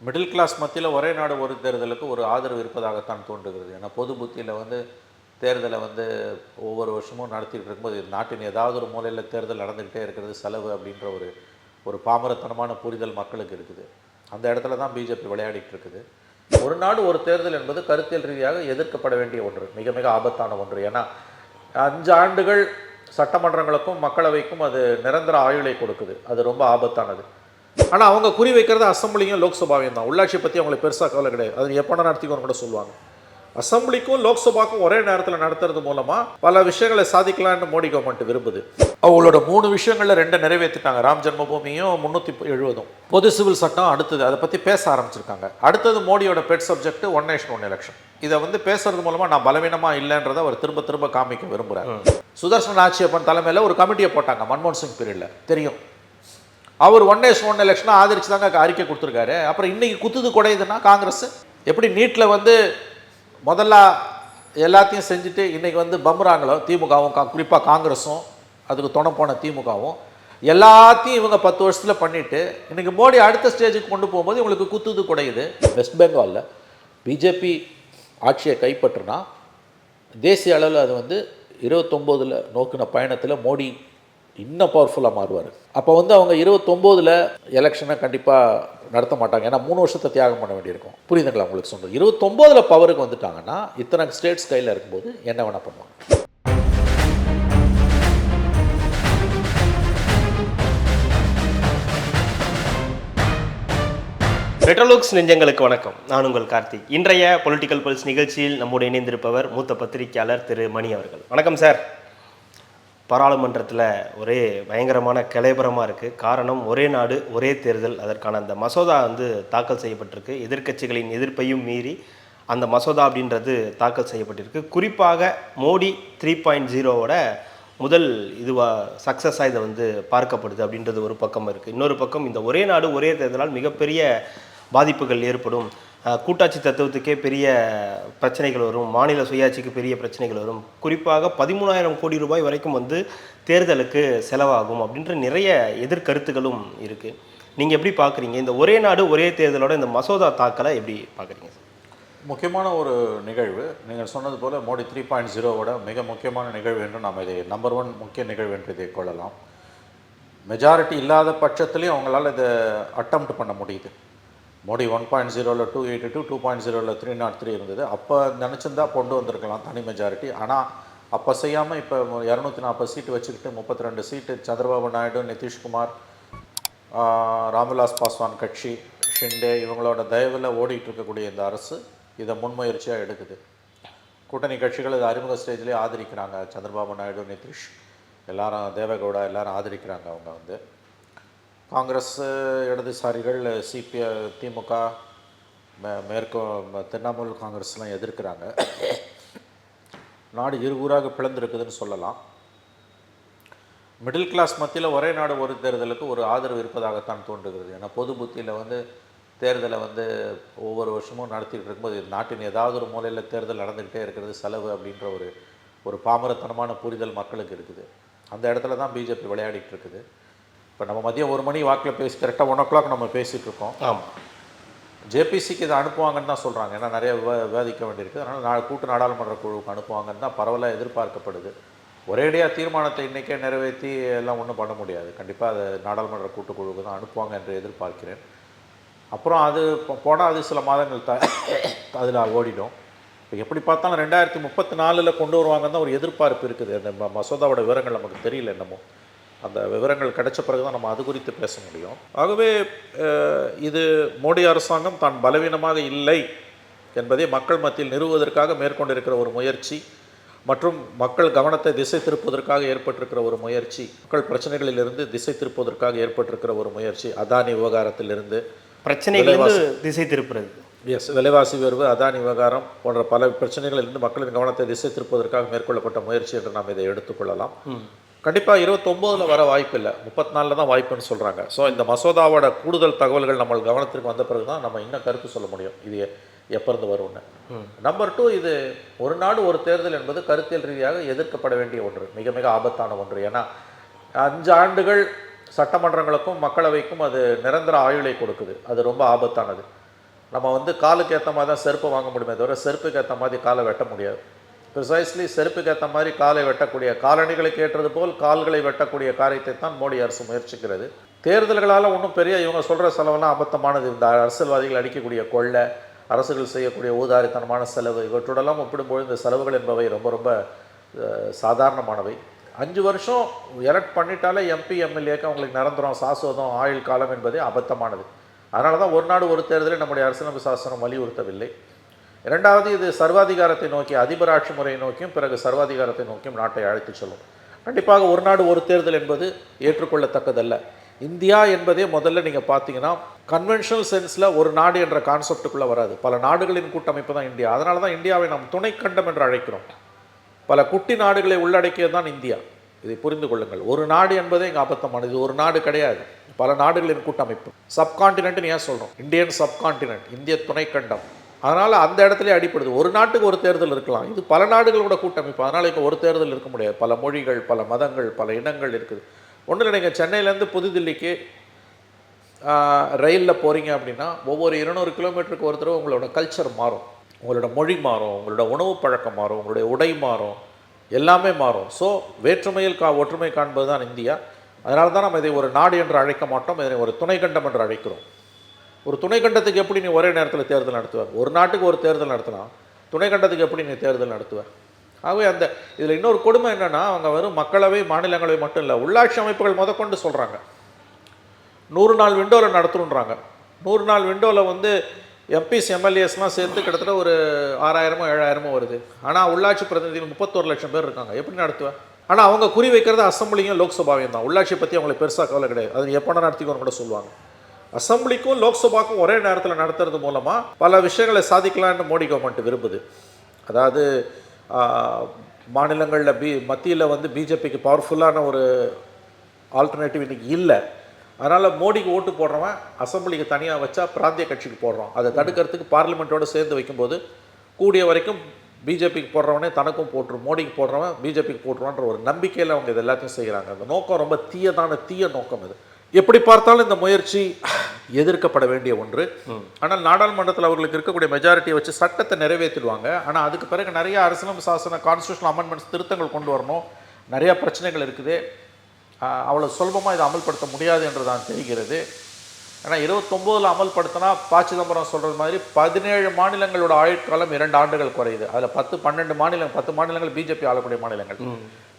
Middle class மத்தியில் ஒரே நாடு ஒரு தேர்தலுக்கு ஒரு ஆதரவு இருப்பதாகத்தான் தோன்றுகிறது. ஏன்னா பொது புத்தியில் தேர்தலை ஒவ்வொரு வருஷமும் நடத்திட்டு இருக்கும்போது நாட்டின் ஏதாவது ஒரு மூலையில் தேர்தல் நடந்துக்கிட்டே இருக்கிறது செலவு அப்படின்ற ஒரு ஒரு பாமரத்தனமான புரிதல் மக்களுக்கு இருக்குது. அந்த இடத்துல தான் பிஜேபி விளையாடிட்டு இருக்குது. ஒரு நாடு ஒரு தேர்தல் என்பது கருத்தியல் ரீதியாக எதிர்க்கப்பட வேண்டிய ஒன்று, மிக மிக ஆபத்தான ஒன்று. ஏன்னா 5 ஆண்டுகள் சட்டமன்றங்களுக்கும் மக்களவைக்கும் அது நிரந்தர ஆயுளை கொடுக்குது. அது ரொம்ப ஆபத்தானது. ஆனால் அவங்க குறி வைக்கிறது அசம்பிளியும் லோக்சபாவையும் தான். உள்ளாட்சியை பற்றி அவங்களுக்கு பெருசாக கவலை கிடையாது. அது எப்போ நடத்திக்கணும் கூட சொல்லுவாங்க. அசம்பிளிக்கும் லோக்சபாக்கும் ஒரே நேரத்தில் நடத்துறது மூலமாக பல விஷயங்களை சாதிக்கலான்னு மோடி கவர்மெண்ட் விரும்புது. அவங்களோட 3 விஷயங்களில் 2 நிறைவேற்றிட்டாங்க. ராம் ஜென்மபூமியும் 370 பொது சிவில் சட்டம் அடுத்தது. அதை பற்றி பேச ஆரம்பிச்சிருக்காங்க. அடுத்தது மோடியோட pet subject one nation one election. இதை பேசுறது மூலமாக நான் பலவீனமாக இல்லைன்றதை அவர் திரும்ப திரும்ப காமிக்க விரும்புகிறார். சுதர்சன் ஆட்சியப்பன் தலைமையில் ஒரு கமிட்டியை போட்டாங்க மன்மோகன் சிங் பீரியடில், தெரியும். அவர் ஒன் நேஷன் ஒன் எலெக்ஷனை ஆதரிச்சு தாங்க அறிக்கை கொடுத்துருக்காரு. அப்புறம் இன்னைக்கு குத்துது குடையுதுன்னா காங்கிரஸ் எப்படி நீட்டில் முதல்ல எல்லாத்தையும் செஞ்சுட்டு இன்றைக்கி பம்புறாங்களோ திமுகவும், குறிப்பாக காங்கிரஸும் அதுக்கு துணை போன திமுகவும் எல்லாத்தையும் இவங்க 10 வருஷத்தில் பண்ணிவிட்டு இன்றைக்கி மோடி அடுத்த ஸ்டேஜுக்கு கொண்டு போகும்போது இவங்களுக்கு குத்துது குடையுது. வெஸ்ட் பெங்காலில் பிஜேபி ஆட்சியை கைப்பற்றுனா தேசிய அளவில் அது 29 நோக்கின பயணத்தில் மோடி இன்னும் பவர்ஃபுல்லாக மாறுவார். அப்போ அவங்க 29 எலெக்ஷனை கண்டிப்பாக நடத்த மாட்டாங்க. ஏன்னா 3 வருஷத்தை தியாகம் பண்ண வேண்டியிருக்கும். புரியுதுங்களா உங்களுக்கு சொல்கிறது? 29 பவருக்கு வந்துட்டாங்கன்னா இத்தனை ஸ்டேட்ஸ் கையில் இருக்கும்போது என்ன வேணால் பண்ணுவாங்க. ரெட்ரோலுக்ஸ் நெஞ்சங்களுக்கு வணக்கம். நான் உங்கள் கார்த்திக். இன்றைய பொலிட்டிக்கல் பல்ஸ் நிகழ்ச்சியில் நம்முடைய இணைந்திருப்பவர் மூத்த பத்திரிகையாளர் திரு மணி அவர்கள். வணக்கம் சார். பாராளுமன்றத்தில் ஒரே பயங்கரமான கலைபரமாக இருக்குது. காரணம் ஒரே நாடு ஒரே தேர்தல். அதற்கான அந்த மசோதா தாக்கல் செய்யப்பட்டிருக்கு. எதிர்க்கட்சிகளின் எதிர்ப்பையும் மீறி அந்த மசோதா அப்படின்றது தாக்கல் செய்யப்பட்டிருக்கு. குறிப்பாக மோடி 3.0வோட முதல் சக்ஸஸாக இதை பார்க்கப்படுது அப்படின்றது ஒரு பக்கம் இருக்குது. இன்னொரு பக்கம் இந்த ஒரே நாடு ஒரே தேர்தலால் மிகப்பெரிய பாதிப்புகள் ஏற்படும். கூட்டாட்சி தத்துவத்துக்கே பெரிய பிரச்சனைகள் வரும். மாநில சுயாட்சிக்கு பெரிய பிரச்சனைகள் வரும். குறிப்பாக 13,000 கோடி ரூபாய் வரைக்கும் தேர்தலுக்கு செலவாகும் அப்படின்ற நிறைய எதிர்கருத்துகளும் இருக்குது. நீங்கள் எப்படி பார்க்குறீங்க இந்த ஒரே நாடு ஒரே தேர்தலோட இந்த மசோதா தாக்கலை எப்படி பார்க்குறீங்க? முக்கியமான ஒரு நிகழ்வு. நீங்கள் சொன்னது போல் மோடி 3.0வோட மிக முக்கியமான நிகழ்வு என்று நாம் இதை நம்பர் 1 முக்கிய நிகழ்வு என்று இதை கொள்ளலாம். மெஜாரிட்டி இல்லாத பட்சத்துலேயும் அவங்களால இதை அட்டெம்ப்ட் பண்ண முடியுது. மோடி 1.0ல் 282, 2.0ல் 303 இருந்தது. அப்போ நினச்சிருந்தா கொண்டு வந்திருக்கலாம் தனி மெஜாரிட்டி. ஆனால் அப்போ செய்யாமல் இப்போ 240 சீட்டு வச்சுக்கிட்டு 32 சீட்டு சந்திரபாபு நாயுடு, நிதிஷ்குமார், ராம்விலாஸ் பாஸ்வான் கட்சி, ஷிண்டே இவங்களோட தயவில் ஓடிட்டு இருக்கக்கூடிய இந்த அரசு இதை முன்முயற்சியாக எடுக்குது. கூட்டணி கட்சிகள் இதை அறிமுக ஸ்டேஜ்லேயே ஆதரிக்கிறாங்க. சந்திரபாபு நாயுடு, நிதிஷ் எல்லாரும், தேவகவுடா எல்லாரும் ஆதரிக்கிறாங்க. அவங்க காங்கிரஸ், இடதுசாரிகள், திமுக, மேற்கு திரிணாமுல் காங்கிரஸ்லாம் எதிர்க்கிறாங்க. நாடு இருகூறாக பிளந்திருக்குதுன்னு சொல்லலாம். மிடில் கிளாஸ் மத்தியில் ஒரே நாடு ஒரு தேர்தலுக்கு ஒரு ஆதரவு இருப்பதாகத்தான் தோன்றுகிறது. ஏன்னா பொது புத்தியில் தேர்தலை ஒவ்வொரு வருஷமும் நடத்திட்டு இருக்கும்போது நாட்டின் ஏதாவது ஒரு மூலையில் தேர்தல் நடந்துக்கிட்டே இருக்கிறது செலவு அப்படின்ற ஒரு ஒரு பாமரத்தனமான புரிதல் மக்களுக்கு இருக்குது. அந்த இடத்துல தான் பிஜேபி விளையாடிட்டு இருக்குது. இப்போ நம்ம மதியம் 1 மணி வாக்கில் கரெக்டாக 1 o'clock நம்ம பேசிகிட்டு இருக்கோம். ஆமாம், ஜேபிசிக்கு இதை அனுப்புவாங்கன்னு தான் சொல்கிறாங்க. ஏன்னா நிறைய விவாதிக்க வேண்டியிருக்கு. அதனால் கூட்டு நாடாளுமன்ற குழுவுக்கு அனுப்புவாங்கன்னு தான் பரவலாக எதிர்பார்க்கப்படுது. ஒரேடியாக தீர்மானத்தை இன்றைக்கே நிறைவேற்றி எல்லாம் ஒன்றும் பண்ண முடியாது. கண்டிப்பாக அதை நாடாளுமன்ற கூட்டுக்குழுவுக்கு தான் அனுப்புவாங்க என்று எதிர்பார்க்கிறேன். அப்புறம் அது போனால் அது சில மாதங்கள் அதில் ஓடிடும். இப்போ எப்படி பார்த்தாலும் 2034 கொண்டு வருவாங்கன்னு தான் ஒரு எதிர்பார்ப்பு இருக்குது. அந்த மசோதாவோட விவரங்கள் நமக்கு தெரியல என்னமோ. அந்த விவரங்கள் கிடைச்ச பிறகு தான் நம்ம அது குறித்து பேச முடியும். ஆகவே இது மோடி அரசாங்கம் தான் பலவீனமாக இல்லை என்பதை மக்கள் மத்தியில் நிறுவுவதற்காக மேற்கொண்டிருக்கிற ஒரு முயற்சி மற்றும் மக்கள் கவனத்தை திசை திருப்புவதற்காக ஏற்பட்டிருக்கிற ஒரு முயற்சி, மக்கள் பிரச்சனைகளிலிருந்து திசை திருப்புவதற்காக ஏற்பட்டிருக்கிற ஒரு முயற்சி. அதானி விவகாரத்திலிருந்து பிரச்சனைகளிலிருந்து திசை திருப்புறது, விலைவாசி உயர்வு, அதானி விவகாரம் போன்ற பல பிரச்சனைகளிலிருந்து மக்களின் கவனத்தை திசை திருப்புவதற்காக மேற்கொள்ளப்பட்ட முயற்சி என்று நாம் இதை எடுத்துக்கொள்ளலாம். கண்டிப்பாக 29 வர வாய்ப்பு இல்லை, 34 தான் வாய்ப்புன்னு சொல்கிறாங்க. ஸோ இந்த மசோதாவோட கூடுதல் தகவல்கள் நம்ம கவனத்திற்கு வந்த பிறகு தான் நம்ம இன்னும் கருத்து சொல்ல முடியும் இது எப்போ இருந்து வரும்னு. நம்பர் 2, இது ஒரு நாடு ஒரு தேர்தல் என்பது கருத்தியல் ரீதியாக எதிர்க்கப்பட வேண்டிய ஒன்று, மிக மிக ஆபத்தான ஒன்று. ஏன்னா 5 ஆண்டுகள் சட்டமன்றங்களுக்கும் மக்களவைக்கும் அது நிரந்தர ஆயுளை கொடுக்குது. அது ரொம்ப ஆபத்தானது. நம்ம வந்து காலுக்கு ஏற்ற மாதிரி தான் செருப்பு வாங்க முடியுமே தவிர செருப்புக்கு ஏற்ற மாதிரி காலை வெட்ட முடியாது. ப்ரிசைஸ்லி செருப்புக்கு ஏற்ற மாதிரி காலை வெட்டக்கூடிய, காலணிகளுக்கு ஏற்றது போல் கால்களை வெட்டக்கூடிய காரியத்தை தான் மோடி அரசு முயற்சிக்கிறது. தேர்தல்களால் ஒன்றும் பெரிய இவங்க சொல்கிற செலவெல்லாம் அபத்தமானது. இந்த அரசியல்வாதிகள் அடிக்கக்கூடிய கொள்ளை, அரசுகள் செய்யக்கூடிய ஊதாரித்தனமான செலவு, இவற்றுடெல்லாம் ஒப்பிடும்போது இந்த செலவுகள் என்பவை ரொம்ப ரொம்ப சாதாரணமானவை. 5 வருஷம் எலக்ட் பண்ணிட்டாலே எம்பி எம்எல்ஏக்கு அவங்களுக்கு நிரந்தரம் சாஸ்வதம் ஆயுள் காலம் என்பதே அபத்தமானது. அதனால தான் ஒரு நாடு ஒரு தேர்தலை நம்முடைய அரசியலமைப்பு சாசனம் வலியுறுத்தவில்லை. இரண்டாவது, இது சர்வாதிகாரத்தை நோக்கி, அதிபர் ஆட்சி முறையை நோக்கியும் பிறகு சர்வாதிகாரத்தை நோக்கியும் நாட்டை அழைத்து செல்லும். கண்டிப்பாக ஒரு நாடு ஒரு தேர்தல் என்பது ஏற்றுக்கொள்ளத்தக்கதல்ல. இந்தியா என்பதே முதல்ல நீங்கள் பார்த்தீங்கன்னா கன்வென்ஷனல் சென்ஸில் ஒரு நாடு என்ற கான்செப்டுக்குள்ளே வராது. பல நாடுகளின் கூட்டமைப்பு தான் இந்தியா. அதனால தான் இந்தியாவை நாம் துணைக்கண்டம் என்று அழைக்கிறோம். பல குட்டி நாடுகளை உள்ளடக்கியது தான் இந்தியா. இதை புரிந்து கொள்ளுங்கள். ஒரு நாடு என்பதே இங்கே அபத்தமானது. இது ஒரு நாடு கிடையாது, பல நாடுகளின் கூட்டமைப்பு. சப்கான்டினென்ட்னு ஏன் சொல்கிறோம்? இந்தியன் சப்கான்டினென்ட், இந்திய துணைக்கண்டம். அதனால் அந்த இடத்துல அடிப்படுது. ஒரு நாட்டுக்கு ஒரு தேர்தல் இருக்கலாம், இது பல நாடுகளோட கூட்டமைப்பு. அதனால் இப்போ ஒரு தேர்தல் இருக்க முடியாது. பல மொழிகள், பல மதங்கள், பல இனங்கள் இருக்குது. ஒன்றும் நீங்கள் சென்னையிலேருந்து புதுதில்லிக்கு ரயிலில் போகிறீங்க அப்படின்னா ஒவ்வொரு 200 கிலோமீட்டருக்கு ஒரு தடவை உங்களோட கல்ச்சர் மாறும், உங்களோட மொழி மாறும், உங்களோட உணவு பழக்கம் மாறும், உங்களுடைய உடை மாறும், எல்லாமே மாறும். ஸோ வேற்றுமையில் ஒற்றுமை காண்பது தான் இந்தியா. அதனால தான் நம்ம இதை ஒரு நாடு என்று அழைக்க மாட்டோம், இதனை ஒரு துணைக்கண்டம் என்று அழைக்கிறோம். ஒரு துணைக்கண்டத்துக்கு எப்படி நீ ஒரே நேரத்தில் தேர்தல் நடத்துவார்? ஒரு நாட்டுக்கு ஒரு தேர்தல் நடத்தலாம், துணைக்கண்டத்துக்கு எப்படி நீ தேர்தல் நடத்துவார்? ஆகவே அந்த இதில் இன்னொரு கொடுமை என்னென்னா, அவங்க வெறும் மக்களவை மாநிலங்களவை மட்டும் இல்லை, உள்ளாட்சி அமைப்புகள் முதற்கொண்டு சொல்கிறாங்க 100 நாள் விண்டோவில் நடத்தணுன்றாங்க. 100 நாள் விண்டோவில் வந்து எம்பிஸ் எம்எல்ஏஸ்லாம் சேர்த்து கிட்டத்தட்ட ஒரு 6000 7000 வருது. ஆனால் உள்ளாட்சி பிரதிநிதிகள் 31 லட்சம் பேர் இருக்காங்க. எப்படி நடத்துவேன்? ஆனால் அவங்க குறி வைக்கிறது அசம்பிளியும் லோக்சபாவையும் தான். உள்ளாட்சியை பற்றி அவங்களுக்கு பெருசாக கவலை கிடையாது. அது எப்போ நடத்திக்கணும்னு கூட சொல்லுவாங்க. அசம்பிளிக்கும் லோக்சபாக்கும் ஒரே நேரத்தில் நடத்துறது மூலமாக பல விஷயங்களை சாதிக்கலான்னு மோடி கவர்மெண்ட் விரும்புது. அதாவது மாநிலங்களில் மத்தியில் வந்து பிஜேபிக்கு பவர்ஃபுல்லான ஒரு ஆல்டர்னேட்டிவ் இன்றைக்கி இல்லை. அதனால் மோடிக்கு ஓட்டு போடுறவன் அசம்பிளிக்கு தனியாக வச்சா பிராந்திய கட்சிக்கு போடுறான். அதை தடுக்கிறதுக்கு பார்லிமெண்ட்டோடு சேர்ந்து வைக்கும்போது கூடிய வரைக்கும் பிஜேபிக்கு போடுறவனே தனக்கும் போட்டுரும், மோடிக்கு போடுறவன் பிஜேபிக்கு போட்டுருவான்ற ஒரு நம்பிக்கையில் அவங்க இது எல்லாத்தையும் செய்கிறாங்க. அந்த நோக்கம் ரொம்ப தீய நோக்கம் இது. எப்படி பார்த்தாலும் இந்த முயற்சி எதிர்க்கப்பட வேண்டிய ஒன்று. ஆனால் நாடாளுமன்றத்தில் அவர்களுக்கு இருக்கக்கூடிய மெஜாரிட்டியை வச்சு சட்டத்தை நிறைவேற்றிடுவாங்க. ஆனால் அதுக்கு பிறகு நிறைய அரசியலமைப்பு சாசன கான்ஸ்டியூஷனல் அமெண்ட்மெண்ட்ஸ் திருத்தங்கள் கொண்டு வரணும். நிறையா பிரச்சனைகள் இருக்குது. அவ்வளோ சுலபமாக இதை அமல்படுத்த முடியாது என்று தான் தெரிகிறது. ஏன்னா 29 அமல்படுத்தினா சிதம்பரம் சொல்கிறது மாதிரி 17 மாநிலங்களோட ஆயுட்காலம் 2 ஆண்டுகள் குறையுது. அதில் 10 மாநிலங்கள் பிஜேபி ஆளக்கூடிய மாநிலங்கள்.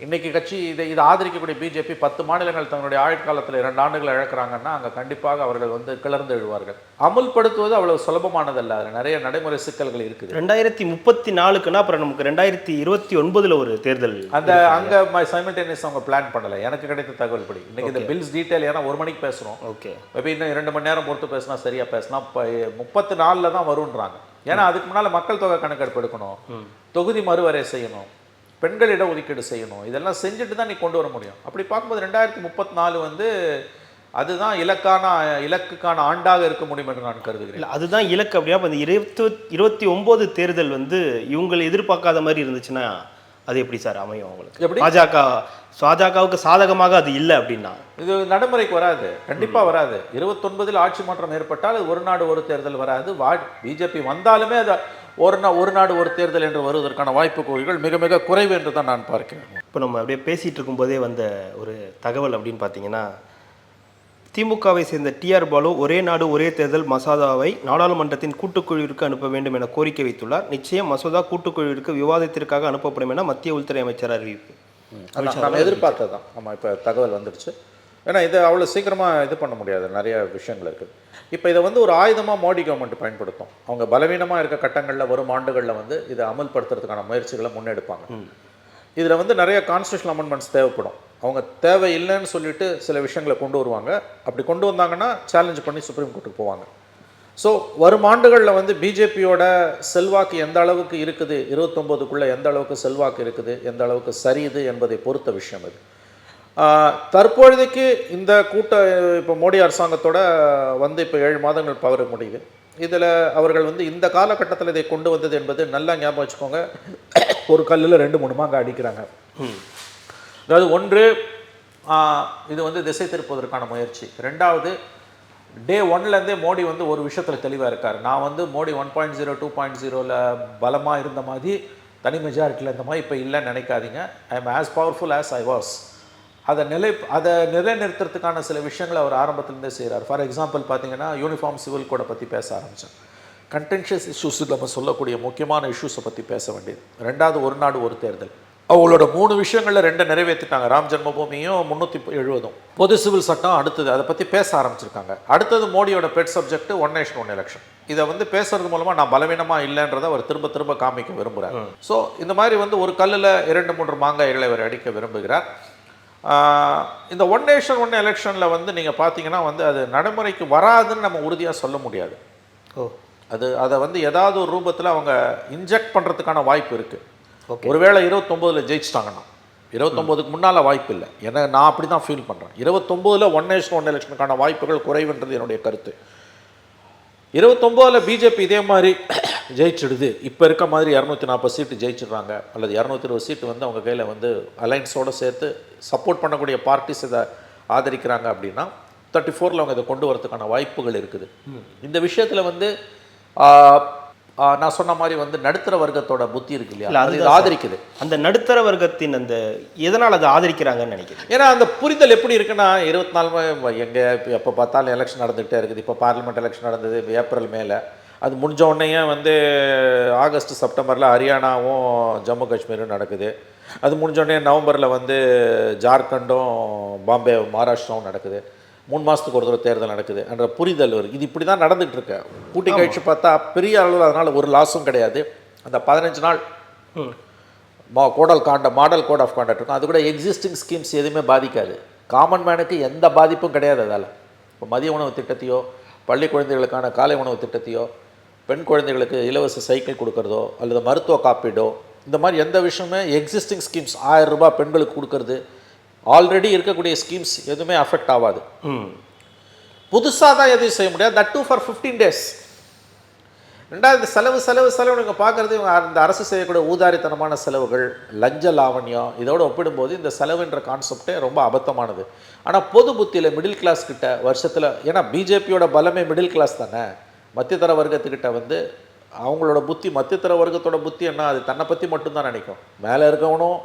இன்றைக்கி கட்சி இதை ஆதரிக்கக்கூடிய பிஜேபி 10 மாநிலங்கள் தங்களுடைய ஆயுட்காலத்தில் 2 ஆண்டுகள் இழக்கிறாங்கன்னா அங்கே கண்டிப்பாக அவர்கள் வந்து கிளர்ந்து எழுவார்கள். அமல்படுத்துவது அவ்வளவு சுலபமானதல்ல, அதில் நிறைய நடைமுறை சிக்கல்கள் இருக்குது. 2034க்குன்னா அப்புறம் நமக்கு 2029 ஒரு தேர்தல் அந்த அங்கே சைமல்டேனியஸ் அவங்க பிளான் பண்ணலை. எனக்கு கிடைத்த தகவல் படி இன்றைக்கி இந்த பில்ஸ் டீட்டெயில் ஏன்னா 1 மணிக்கு பேசுகிறோம். ஓகே, மேபி இன்னும் 2 மணி நேரம் பொறுத்து பேசினா சரியாக பேசினா 34 தான் வருன்றாங்க. ஏன்னா அதுக்கு முன்னால் மக்கள் தொகை கணக்கெடுப்பு எடுக்கணும், தொகுதி மறுவரை செய்யணும், பெண்கள் இட ஒதுக்கீடு செய்யணும். இதெல்லாம் செஞ்சுட்டு தான் நீ கொண்டு வர முடியும். அப்படி பார்க்கும்போது 2034 வந்து அதுதான் இலக்குக்கான ஆண்டாக இருக்க முடியும் என்று நான் கருதுகிறேன். அதுதான் இலக்கு. அப்படின்னா இப்போ இந்த 2029 தேர்தல் வந்து இவங்களை எதிர்பார்க்காத மாதிரி இருந்துச்சுன்னா அது எப்படி சார் அமையும் அவங்களுக்கு? எப்படி பாஜகவுக்கு சாதகமாக அது இல்லை அப்படின்னா இது நடைமுறைக்கு வராது, கண்டிப்பாக வராது. 29 ஆட்சி மாற்றம் ஏற்பட்டால் அது ஒரு நாடு ஒரு தேர்தல் வராது. பிஜேபி வந்தாலுமே அது ஒரு நாடு ஒரு தேர்தல் என்று வருவதற்கான வாய்ப்பு கோரிகள் மிக மிக குறைவு என்று தான் நான் பார்க்கிறேன். இப்போ நம்ம அப்படியே பேசிகிட்டு இருக்கும்போதே வந்த ஒரு தகவல் அப்படின்னு பார்த்தீங்கன்னா, திமுகவை சேர்ந்த டிஆர் பாலு ஒரே நாடு ஒரே தேர்தல் மசோதாவை நாடாளுமன்றத்தின் கூட்டுக்குழுவிற்கு அனுப்ப வேண்டும் என கோரிக்கை வைத்துள்ளார். நிச்சயம் மசோதா கூட்டுக்குழுவிற்கு விவாதத்திற்காக அனுப்பப்படும் என மத்திய உள்துறை அமைச்சர் அறிவிப்பு. நம்ம எதிர்பார்த்ததான். ஆமாம், இப்போ தகவல் வந்துடுச்சு. ஏன்னா இதை அவ்வளோ சீக்கிரமாக இது பண்ண முடியாது, நிறைய விஷயங்கள் இருக்குது. இப்போ இதை வந்து ஒரு ஆயுதமாக மோடி கவர்மெண்ட் பயன்படுத்தும். அவங்க பலவீனமாக இருக்க கட்டங்களில் வரும் ஆண்டுகளில் வந்து இதை அமல்படுத்துறதுக்கான முயற்சிகளை முன்னெடுப்பாங்க. இதில் வந்து நிறைய கான்ஸ்டியூஷனல் அமெண்ட்மெண்ட்ஸ் தேவைப்படும். அவங்க தேவை இல்லைன்னு சொல்லிட்டு சில விஷயங்களை கொண்டு வருவாங்க. அப்படி கொண்டு வந்தாங்கன்னா சேலஞ்ச் பண்ணி சுப்ரீம் கோர்ட்டுக்கு போவாங்க. ஸோ வரும் ஆண்டுகளில் வந்து பிஜேபியோட செல்வாக்கு எந்த அளவுக்கு இருக்குது, 29க்குள்ளே எந்த அளவுக்கு செல்வாக்கு இருக்குது, எந்த அளவுக்கு சரியுது என்பதை பொறுத்த விஷயம் இது. தற்பொழுதைக்கு இந்த இப்போ மோடி அரசாங்கத்தோட வந்து இப்போ 7 மாதங்கள் பவர் முடியுது. இதில் அவர்கள் வந்து இந்த காலகட்டத்தில் இதை கொண்டு வந்தது என்பது நல்லா ஞாபகம் வச்சுக்கோங்க. ஒரு கல்லில் 2-3 மாங்க அடிக்கிறாங்க. அதாவது ஒன்று, இது வந்து திசை திருப்பதற்கான முயற்சி. ரெண்டாவது, டே ஒன்லேருந்தே மோடி வந்து ஒரு விஷயத்தில் தெளிவாக இருக்கார். நான் வந்து மோடி 1.0 2.0ல பலமாக இருந்த மாதிரி தனி மெஜாரிட்டியில் இருந்த மாதிரி இப்போ இல்லைன்னு நினைக்காதீங்க. I am as powerful as I was. அதை நிலைநிறுத்துறதுக்கான சில விஷயங்களை அவர் ஆரம்பத்துலேருந்தே செய்கிறார். ஃபார் எக்ஸாம்பிள் பார்த்தீங்கன்னா யூனிஃபார்ம் சிவில் கோடை பற்றி பேச ஆரம்பித்தேன். கண்டென்ஷியஸ் இஷ்யூஸ் நம்ம சொல்லக்கூடிய முக்கியமான இஷ்யூஸை பற்றி பேச வேண்டியது. ரெண்டாவது ஒரு நாடு ஒரு தேர்தல். அவங்களோட 3 விஷயங்களில் 2 நிறைவேற்றிட்டாங்க. ராம் ஜென்மபூமியும் 370 பொது சிவில் சட்டம் அடுத்தது அதை பற்றி பேச ஆரம்பிச்சிருக்காங்க. அடுத்தது மோடியோட pet subject one nation one election. இதை வந்து பேசுறது மூலமாக நான் பலவீனமாக இல்லைன்றதை அவர் திரும்ப திரும்ப காமிக்க விரும்புகிறார். ஸோ இந்த மாதிரி வந்து ஒரு கல்லில் 2-3 மாங்காய்களை அவர் அடிக்க விரும்புகிறார். இந்த ஒன் நேஷன் ஒன் எலெக்ஷனில் வந்து நீங்கள் பார்த்தீங்கன்னா வந்து அது நடைமுறைக்கு வராதுன்னு நம்ம உறுதியாக சொல்ல முடியாது. அதை வந்து ஏதாவது ஒரு ரூபத்தில் அவங்க இன்ஜெக்ட் பண்ணுறதுக்கான வாய்ப்பு இருக்குது. ஒருவேளை 29ல் ஜெயிச்சிட்டாங்கன்னா 29க்கு முன்னால் வாய்ப்பு இல்லை. ஏன்னா நான் அப்படி தான் ஃபீல் பண்ணுறேன். 29ல் ஒன் நேஷன் ஒன் எலெக்ஷனுக்கான வாய்ப்புகள் குறைவுன்றது என்னுடைய கருத்து. 29ல் பிஜேபி இதே மாதிரி ஜெயிச்சிடுது, இப்போ இருக்க மாதிரி 240 சீட்டு ஜெயிச்சிடுறாங்க, அல்லது 220 சீட்டு வந்து அவங்க கையில் வந்து அலைன்ஸோடு சேர்த்து சப்போர்ட் பண்ணக்கூடிய பார்ட்டிஸ் இதை ஆதரிக்கிறாங்க அப்படின்னா 34ல் அவங்க இதை கொண்டு வரதுக்கான வாய்ப்புகள் இருக்குது. இந்த விஷயத்தில் வந்து நான் சொன்ன மாதிரி வந்து நடுத்தர வர்க்கத்தோட புத்தி இருக்கு இல்லையா, அது ஆதரிக்குது. அந்த நடுத்தர வர்க்கத்தின் அந்த எதனால் அதை ஆதரிக்கிறாங்கன்னு நினைக்கிறேன். ஏன்னா அந்த புரிதல் எப்படி இருக்குன்னா 24 எங்கே எப்போ பார்த்தாலும் எலெக்ஷன் நடந்துகிட்டே இருக்குது. இப்போ பார்லிமெண்ட் எலெக்ஷன் நடந்தது ஏப்ரல் மேலே, அது முடிஞ்ச உடனேயே வந்து ஆகஸ்ட் செப்டம்பரில் ஹரியானாவும் ஜம்மு காஷ்மீரும் நடக்குது. அது முடிஞ்ச உடனே நவம்பரில் வந்து ஜார்க்கண்டும் பாம்பே மகாராஷ்டிராவும் நடக்குது. 3 மாதத்துக்கு ஒரு தடவை தேர்தல் நடக்குது என்ற புரிதல் வருது. இது இப்படி தான் நடந்துகிட்டு இருக்கு. கூட்டி கழிச்சு பார்த்தா பெரிய அளவில் அதனால் ஒரு லாஸும் கிடையாது. அந்த 15 நாள் மாடல் கோட் ஆஃப் கான்டக்ட் இருக்கும். அது கூட எக்ஸிஸ்டிங் ஸ்கீம்ஸ் எதுவுமே பாதிக்காது. காமன் மேனுக்கு எந்த பாதிப்பும் கிடையாது. அதால் இப்போ மதிய உணவு திட்டத்தையோ, பள்ளி குழந்தைகளுக்கான காலை உணவு திட்டத்தையோ, பெண் குழந்தைகளுக்கு இலவச சைக்கிள் கொடுக்கறதோ, அல்லது மருத்துவ காப்பீடோ, இந்த மாதிரி எந்த விஷயமே எக்ஸிஸ்டிங் ஸ்கீம்ஸ் 1000 ரூபாய் பெண்களுக்கு கொடுக்கறது, ஆல்ரெடி இருக்கக்கூடிய ஸ்கீம்ஸ் எதுவுமே அஃபெக்ட் ஆகாது. புதுசாக தான் எதுவும் செய்ய முடியாது. That too for 15 days. ரெண்டாவது செலவு நீங்கள் பார்க்குறது இந்த அரசு செய்யக்கூடிய ஊதாரித்தனமான செலவுகள், லஞ்ச லாவண்யம், இதோடு ஒப்பிடும்போது இந்த செலவுன்ற கான்செப்டே ரொம்ப அபத்தமானது. ஆனால் பொது புத்தியில் மிடில் கிளாஸ் கிட்ட வருஷத்தில், ஏன்னா பிஜேபியோட பலமே மிடில் கிளாஸ் தானே, மத்தியதர வர்க்கத்துக்கிட்ட வந்து அவங்களோட புத்தி, மத்தியதர வர்க்கத்தோட புத்தி என்ன, அது தன்னை பற்றி மட்டும்தான் நினைக்கும். மேலே இருக்கவனும்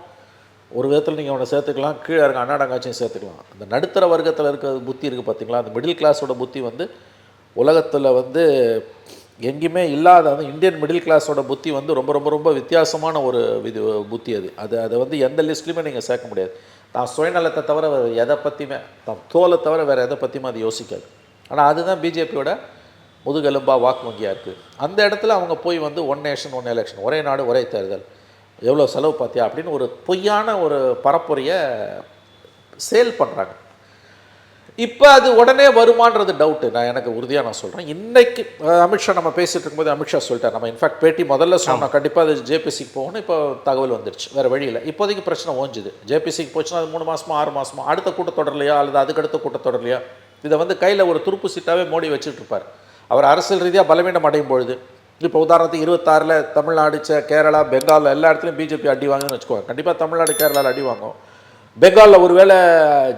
ஒரு விதத்தில் நீங்கள் அவனை சேர்த்துக்கலாம், கீழே இருக்க அண்ணாடங்காட்சியும் சேர்த்துக்கலாம். அந்த நடுத்தர வர்க்கத்தில் இருக்க புத்தி இருக்குது பார்த்தீங்களா, அந்த மிடில் கிளாஸோட புத்தி வந்து உலகத்தில் வந்து எங்கேயுமே இல்லாத, அந்த இந்தியன் மிடில் கிளாஸோட புத்தி வந்து ரொம்ப ரொம்ப ரொம்ப வித்தியாசமான ஒரு புத்தி. அதை வந்து எந்த லிஸ்ட்லையுமே நீங்கள் சேர்க்க முடியாது. தான் சுயநலத்தை தவிர வேறு எதை பற்றியுமே, தான் தோலை தவிர வேறு எதை பற்றியுமே அது யோசிக்காது. ஆனால் அதுதான் பிஜேபியோட முதுகெலும்பாக வாக்கு வங்கியாக இருக்குது. அந்த இடத்துல அவங்க போய் வந்து ஒன் நேஷன் ஒன் எலெக்ஷன், ஒரே நாடு ஒரே தேர்தல், எவ்வளோ செலவு பார்த்தியா அப்படின்னு ஒரு பொய்யான ஒரு பரப்புரையை சேல் பண்ணுறாங்க. இப்போ அது உடனே வருமானது டவுட்டு. எனக்கு உறுதியாக நான் சொல்கிறேன். இன்றைக்கி அமித்ஷா நம்ம பேசிகிட்டு இருக்கும்போது அமித்ஷா சொல்லிட்டார், நம்ம இன்ஃபேக்ட் பேட்டி முதல்ல சொன்னோம் கண்டிப்பாக அது ஜேபிசிக்கு போகணும். இப்போ தகவல் வந்துடுச்சு, வேறு வழியில். இப்போதைக்கு பிரச்சனை ஓஞ்சுது. ஜேபிசிக்கு போச்சுன்னா அது 3 மாதமோ 6 மாதமோ அடுத்த கூட்டத்தொடர்லையா அல்லது அதுக்கடுத்த கூட்டத்தொடர்லையா இதை வந்து கையில் ஒரு துருப்பு சீட்டாகவே மோடி வச்சுட்டு இருப்பார். அவர் அரசியல் ரீதியாக பலவீனம் அடையும் பொழுது, இப்போ உதாரணத்துக்கு 26ல் தமிழ்நாடு, கேரளா, பெங்கால் எல்லா இடத்துலையும் பிஜேபி அடி வாங்குன்னு வச்சுக்கோங்க. கண்டிப்பாக தமிழ்நாடு, கேரளாவில் அடி வாங்கும். பெங்காலில் ஒருவேளை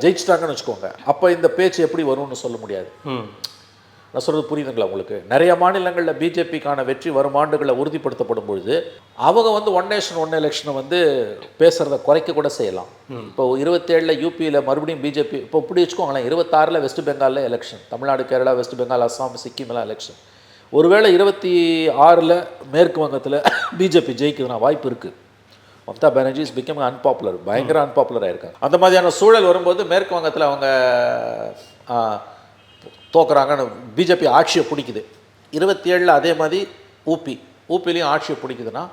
ஜெயிச்சிட்டாங்கன்னு வச்சுக்கோங்க. அப்போ இந்த பேச்சு எப்படி வரும்னு சொல்ல முடியாது. நான் சொல்கிறது புரியுதுங்களா உங்களுக்கு? நிறைய மாநிலங்களில் பிஜேபிக்கான வெற்றி வரும் ஆண்டுகளில் உறுதிப்படுத்தப்படும் பொழுது அவங்க வந்து ஒன் நேஷன் ஒன் எலெக்ஷனை வந்து பேசுகிறத குறைக்க கூட செய்யலாம். இப்போ 27ல் யூபியில் மறுபடியும் பிஜேபி, இப்போ இப்படி வச்சுக்கோங்களேன், 26ல் வெஸ்ட் பெங்காலில் election, Tamil Nadu, Kerala, West Bengal, Assam, சிக்கிம்லாம் எலெக்ஷன். ஒருவேளை 26ல் மேற்கு வங்கத்தில் பிஜேபி ஜெயிக்குதுன்னா வாய்ப்பு இருக்குது. Mamata Banerjee is become unpopular, பயங்கர அன்பாப்புலராக இருக்காங்க. அந்த மாதிரியான சூழல் வரும்போது மேற்கு வங்கத்தில் அவங்க தோக்குறாங்கன்னு பிஜேபி ஆட்சியை பிடிக்குது. 27ல் அதே மாதிரி ஊபிலையும் ஆட்சியை பிடிக்குதுன்னா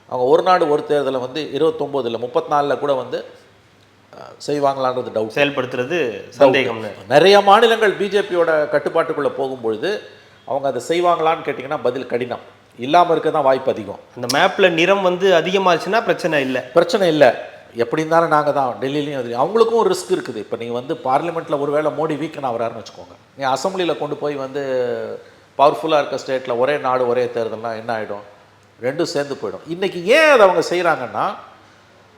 அவங்க ஒரு நாடு ஒரு தேர்தலை வந்து 29ல் 34ல் கூட வந்து செய்வாங்களான்றது டவுட். செயல்படுத்துறது சந்தேகம்னு. நிறைய மாநிலங்கள் பிஜேபியோட கட்டுப்பாட்டுக்குள்ளே போகும்பொழுது அவங்க அதை செய்வாங்களான்னு கேட்டிங்கன்னா பதில் கடினம். இல்லாமல் இருக்க தான் வாய்ப்பு அதிகம். அந்த மேப்பில் நிறம் வந்து அதிகமாச்சுன்னா பிரச்சனை இல்லை. எப்படி இருந்தாலும் நாங்கள் தான் டெல்லியிலையும் அது அவங்களுக்கும் ஒரு ரிஸ்க் இருக்குது. இப்போ நீங்கள் வந்து பார்லிமெண்ட்டில் ஒரு வேளை மோடி வீக்கன் ஆகிறாருன்னு வச்சுக்கோங்க, நீங்கள் அசம்பிளியில் கொண்டு போய் வந்து பவர்ஃபுல்லாக இருக்க ஸ்டேட்டில் ஒரே நாடு ஒரே தேர்தல்னால் என்ன ஆகிடும்? ரெண்டும் சேர்ந்து போயிடும். இன்றைக்கி ஏன் அதை அவங்க செய்கிறாங்கன்னா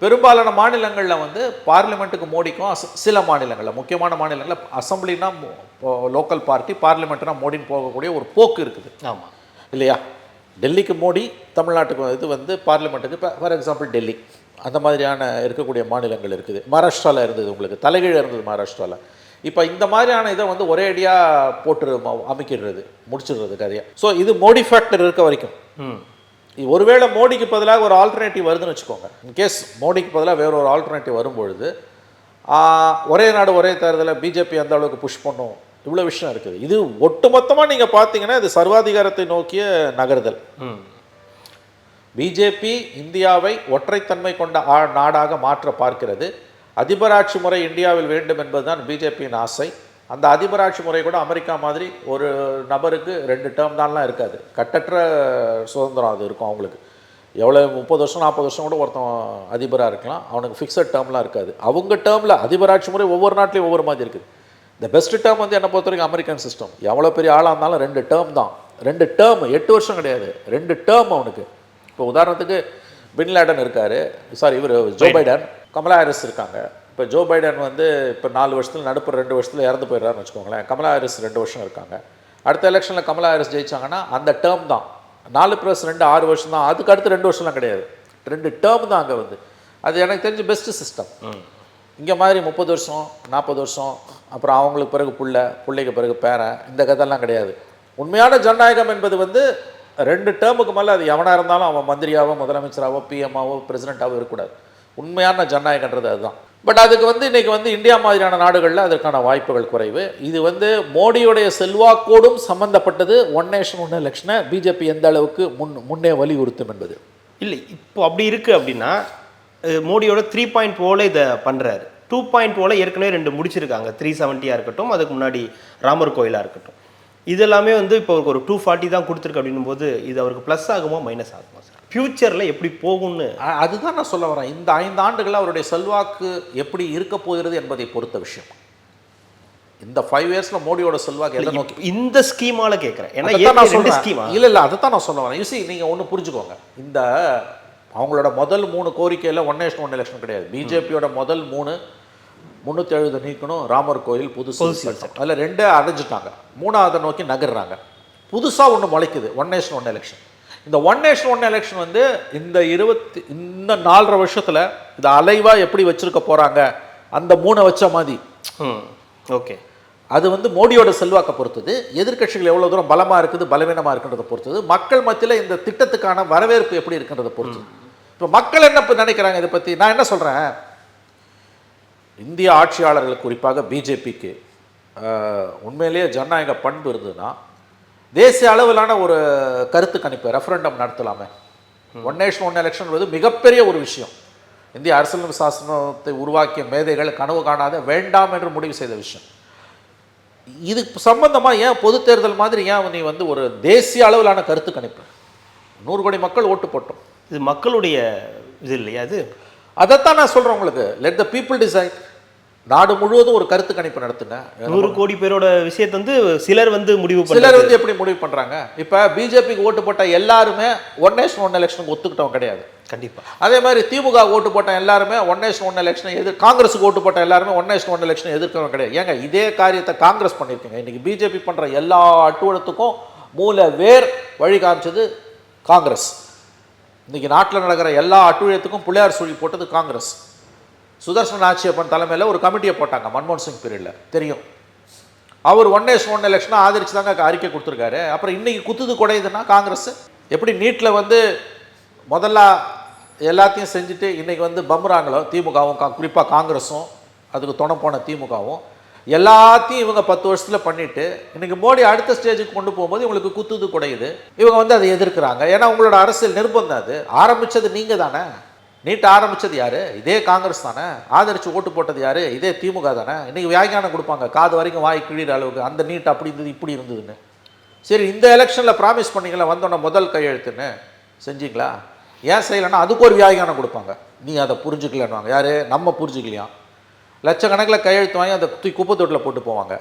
பெரும்பாலான மாநிலங்களில் வந்து பார்லிமெண்ட்டுக்கு மோடிக்கும் சில மாநிலங்களில் முக்கியமான மாநிலங்களில் அசம்பிளினா லோக்கல் பார்ட்டி, பார்லிமெண்ட்னா மோடின்னு போகக்கூடிய ஒரு போக்கு இருக்குது. ஆமாம் இல்லையா? டெல்லிக்கு மோடி, தமிழ்நாட்டுக்கு இது வந்து பார்லிமெண்ட்டுக்கு. இப்போ ஃபார் எக்ஸாம்பிள் டெல்லி அந்த மாதிரியான இருக்கக்கூடிய மாநிலங்கள் இருக்குது. மகாராஷ்டிராவில் இருந்தது, உங்களுக்கு தலைகீழ இருந்தது மகாராஷ்டிராவில். இப்போ இந்த மாதிரியான இதை வந்து ஒரே அடியாக போட்டு அமைக்கிடுறது, முடிச்சிடுறது கதையை. ஸோ இது மோடி ஃபேக்டர் இருக்க வரைக்கும். ஒருவேளை மோடிக்கு பதிலாக ஒரு ஆல்டர்னேட்டிவ் வருதுன்னு வச்சுக்கோங்க. இன்கேஸ் மோடிக்கு பதிலாக வேற ஒரு ஆல்டர்னேட்டிவ் வரும்பொழுது ஒரே நாடு ஒரே தேர்தலில் பிஜேபி அந்த அளவுக்கு புஷ் பண்ணும், இவ்வளோ விஷயம் இருக்குது. இது ஒட்டுமொத்தமாக நீங்கள் பார்த்தீங்கன்னா இது சர்வாதிகாரத்தை நோக்கிய நகர்தல். பிஜேபி இந்தியாவை ஒற்றைத்தன்மை கொண்ட நாடாக மாற்ற பார்க்கிறது. அதிபராட்சி முறை இந்தியாவில் வேண்டும் என்பதுதான் பிஜேபியின் ஆசை. அந்த அதிபராட்சி முறை கூட அமெரிக்கா மாதிரி ஒரு நபருக்கு 2 டேர்ம் தான்லாம் இருக்காது. கட்டற்ற சுதந்திரம் அது இருக்கும் அவங்களுக்கு. எவ்வளோ 30 வருஷம் 40 வருஷம் கூட ஒருத்தன் அதிபராக இருக்கலாம், அவனுக்கு ஃபிக்ஸட் டேர்ம்லாம் இருக்காது. அவங்க டேர்மில் அதிபராட்சி முறை ஒவ்வொரு நாட்டிலையும் ஒவ்வொரு மாதிரி இருக்குது. இந்த பெஸ்ட் டேர்ம் வந்து என்னை பொறுத்த வரைக்கும் அமெரிக்கன் சிஸ்டம். எவ்வளோ பெரிய ஆளாக இருந்தாலும் 2 டேர்ம் தான். 2 டேர்ம், 8 வருஷம் கிடையாது, 2 டேர்ம் அவனுக்கு. இப்போ உதாரணத்துக்கு பின்லேடன் இருக்கார், இவர் ஜோ பைடன், கமலா ஹாரிஸ் இருக்காங்க. இப்போ ஜோ பைடன் வந்து இப்போ 4 வருஷத்தில் நடுப்புற 2 வருஷத்தில் இறந்து போயிடுறாருன்னு வச்சுக்கோங்களேன். கமலா ஹாரிஸ் 2 வருஷம் இருக்காங்க. அடுத்த எலெக்ஷனில் கமலா ஹாரிஸ் ஜெயிச்சாங்கன்னா அந்த டேர்ம் தான் 4+2 6 வருஷம் தான். அதுக்கு அடுத்து 2 வருஷம்லாம் கிடையாது, 2 டேர்ம் தான் அங்கே வந்து. அது எனக்கு தெரிஞ்சு பெஸ்ட்டு சிஸ்டம். இங்கே மாதிரி 30 வருஷம் 40 வருஷம் அப்புறம் அவங்களுக்கு பிறகு பிள்ளைக்கு பிறகு பேரன், இந்த கதையெல்லாம் கிடையாது. உண்மையான ஜனநாயகம் என்பது வந்து 2 டேர்முக்கு மேலே அது எவனாக இருந்தாலும் அவன் மந்திரியாவோ முதலமைச்சராவோ பிஎம்ஆவோ பிரசிடென்ட்டாவோ இருக்கக்கூடாது. உண்மையான ஜனநாயகன்றது அதுதான். பட் அதுக்கு வந்து இன்றைக்கி வந்து இந்தியா மாதிரியான நாடுகளில் அதற்கான வாய்ப்புகள் குறைவு. இது வந்து மோடியுடைய செல்வாக்கோடும் சம்மந்தப்பட்டது. ஒன் நேஷன் ஒன் எலெக்ஷனை பிஜேபி எந்த அளவுக்கு முன்னே வலியுறுத்தும் என்பது இல்லை. இப்போ அப்படி இருக்குது அப்படின்னா மோடியோட 3.0 இதை பண்ணுறாரு. 2.0 ஏற்கனவே 2 முடிச்சிருக்காங்க. 370 இருக்கட்டும், அதுக்கு முன்னாடி ராமர் கோயிலாக இருக்கட்டும். இது எல்லாமே வந்து இப்போ ஒரு 240 தான் கொடுத்துருக்கு அப்படின்னும் போது இது அவருக்கு ப்ளஸ் ஆகுமா மைனஸ் ஆகுமா சார்? ஃப்யூச்சரில் எப்படி போகும்னு அதுதான் நான் சொல்ல வரேன். இந்த 5 ஆண்டுகள் அவருடைய செல்வாக்கு எப்படி இருக்க போகிறது என்பதை பொறுத்த விஷயம். இந்த 5 இயர்ஸில் மோடியோட செல்வாக்கு எதை நோக்கி இந்த ஸ்கீமால கேட்குறேன். ஏன்னா இல்லை அதை தான் நான் சொல்ல வரேன். யூசி நீங்கள் ஒன்று புரிஞ்சுக்கோங்க. இந்த அவங்களோட முதல் 3 கோரிக்கையில் ஒன் நேஷன் ஒன் எலெக்ஷன் கிடையாது. பிஜேபியோட முதல் 370 நீக்கணும், ராமர் கோயில் புதுசு, அதில் 2 அடைஞ்சிட்டாங்க, 3ஆவதை நோக்கி நகர்றாங்க. புதுசாக ஒன்று முளைக்குது, ஒன் நேஷன் ஒன் எலெக்ஷன். இந்த ஒன் நேஷன் ஒன் எலெக்ஷன் வந்து இந்த 4.5 வருஷத்தில் இதை அலைவாக எப்படி வச்சுருக்க போகிறாங்க, அந்த 3 வச்ச மாதிரி. ஓகே, அது வந்து மோடியோட செல்வாக்கை பொறுத்தது, எதிர்க்கட்சிகள் எவ்வளோ தூரம் பலமாக இருக்குது பலவீனமாக இருக்குன்றதை பொறுத்தது, மக்கள் மத்தியில் இந்த திட்டத்துக்கான வரவேற்பு எப்படி இருக்குன்றதை பொறுத்தது. இப்போ மக்கள் என்ன நினைக்கிறாங்க இதை பற்றி? நான் என்ன சொல்கிறேன், இந்திய ஆட்சியாளர்களுக்கு குறிப்பாக பிஜேபிக்கு உண்மையிலேயே ஜனநாயக பண்பு இருந்ததுன்னா தேசிய அளவிலான ஒரு கருத்து கணிப்பு ரெஃபரண்டம் நடத்தலாமே. ஒன் நேஷன் ஒன் எலெக்ஷன் வந்து மிகப்பெரிய ஒரு விஷயம். இந்திய அரசியலமைப்பு சாசனத்தை உருவாக்கிய மேதைகள் கனவு காணாத வேண்டாம் என்று முடிவு செய்த விஷயம். இது சம்பந்தமாக ஏன் பொது தேர்தல் மாதிரி ஏன் நீ வந்து ஒரு தேசிய அளவிலான கருத்து கணிப்பு? 100 கோடி மக்கள் ஓட்டு போட்டோம். இது மக்களுடைய இது இல்லையா? அது அதைத்தான் நான் சொல்கிறேன் உங்களுக்கு. Let the people decide. நாடு முழுவதும் ஒரு கருத்து கணிப்பு நடத்துங்க. 100 கோடி பேரோட விஷயத்தை வந்து சிலர் வந்து எப்படி முடிவு பண்ணுறாங்க? இப்போ பிஜேபிக்கு ஓட்டு போட்ட எல்லாருமே ஒன் நேஷன் ஒன் எலெக்ஷனுக்கு ஒத்துக்கிட்டவங்க கிடையாது. கண்டிப்பாக. அதே மாதிரி திமுக ஓட்டு போட்ட எல்லாருமே ஒன் நேஷன் ஒன் எலெக்ஷனை காங்கிரஸுக்கு ஓட்டு போட்ட எல்லாருமே ஒன் நேஷன் ஒன் எலெக்ஷனை எதிர்க்கிறவங்க கிடையாது. ஏங்க இதே காரியத்தை காங்கிரஸ் பண்ணியிருக்கீங்க. இன்றைக்கி பிஜேபி பண்ணுற எல்லா அட்டுவலத்துக்கும் மூல வேர் வழி காமிச்சது காங்கிரஸ். இன்றைக்கி நாட்டில் நடக்கிற எல்லா அட்டுழியத்துக்கும் பிள்ளையார் சுழி போட்டது காங்கிரஸ். சுதர்சன் ஆட்சியப்பன் தலைமையில் ஒரு கமிட்டியை போட்டாங்க மன்மோகன் சிங் பீரியடில், தெரியும். அவர் ஒன் நேஷன் ஒன் எலெக்ஷனை ஆதரிச்சு தாங்க அறிக்கை கொடுத்துருக்காரு. அப்புறம் இன்றைக்கி குத்துது குடையுதுன்னா காங்கிரஸ் எப்படி நீட்டில் வந்து முதல்ல எல்லாத்தையும் செஞ்சுட்டு இன்றைக்கி வந்து பம்ராங்களோ திமுகவும் குறிப்பாக காங்கிரஸும் அதுக்கு துணை போன திமுகவும் எல்லாத்தையும் இவங்க 10 வருஷத்தில் பண்ணிவிட்டு இன்றைக்கி மோடி அடுத்த ஸ்டேஜுக்கு கொண்டு போகும்போது இவங்களுக்கு குத்துது குடையுது. இவங்க வந்து அதை எதிர்க்கிறாங்க. ஏன்னா உங்களோட அரசியல் நிர்பந்தம். அது ஆரம்பித்தது நீங்கள் தானே. நீட்டை ஆரம்பித்தது யார்? இதே காங்கிரஸ் தானே. ஆதரித்து ஓட்டு போட்டது யார்? இதே திமுக தானே. இன்றைக்கி வியாக்கியானம் கொடுப்பாங்க காது வரைக்கும் வாய் கிழிகிற அளவுக்கு, அந்த நீட் அப்படி இருந்தது இப்படி இருந்ததுன்னு. சரி, இந்த எலெக்ஷனில் ப்ராமிஸ் பண்ணிங்களா வந்தோன்னே முதல் கையெழுத்துன்னு செஞ்சிங்களா? ஏன் செய்யலைன்னா அதுக்கு ஒரு வியாக்கியானம் கொடுப்பாங்க. நீ அதை புரிஞ்சுக்கலன்னுவாங்க. யார்? நம்ம புரிஞ்சுக்கலையா? லட்சக்கணக்கில் கையெழுத்து வாங்கி அதை குப்பை தொட்டில் போட்டு போவாங்க.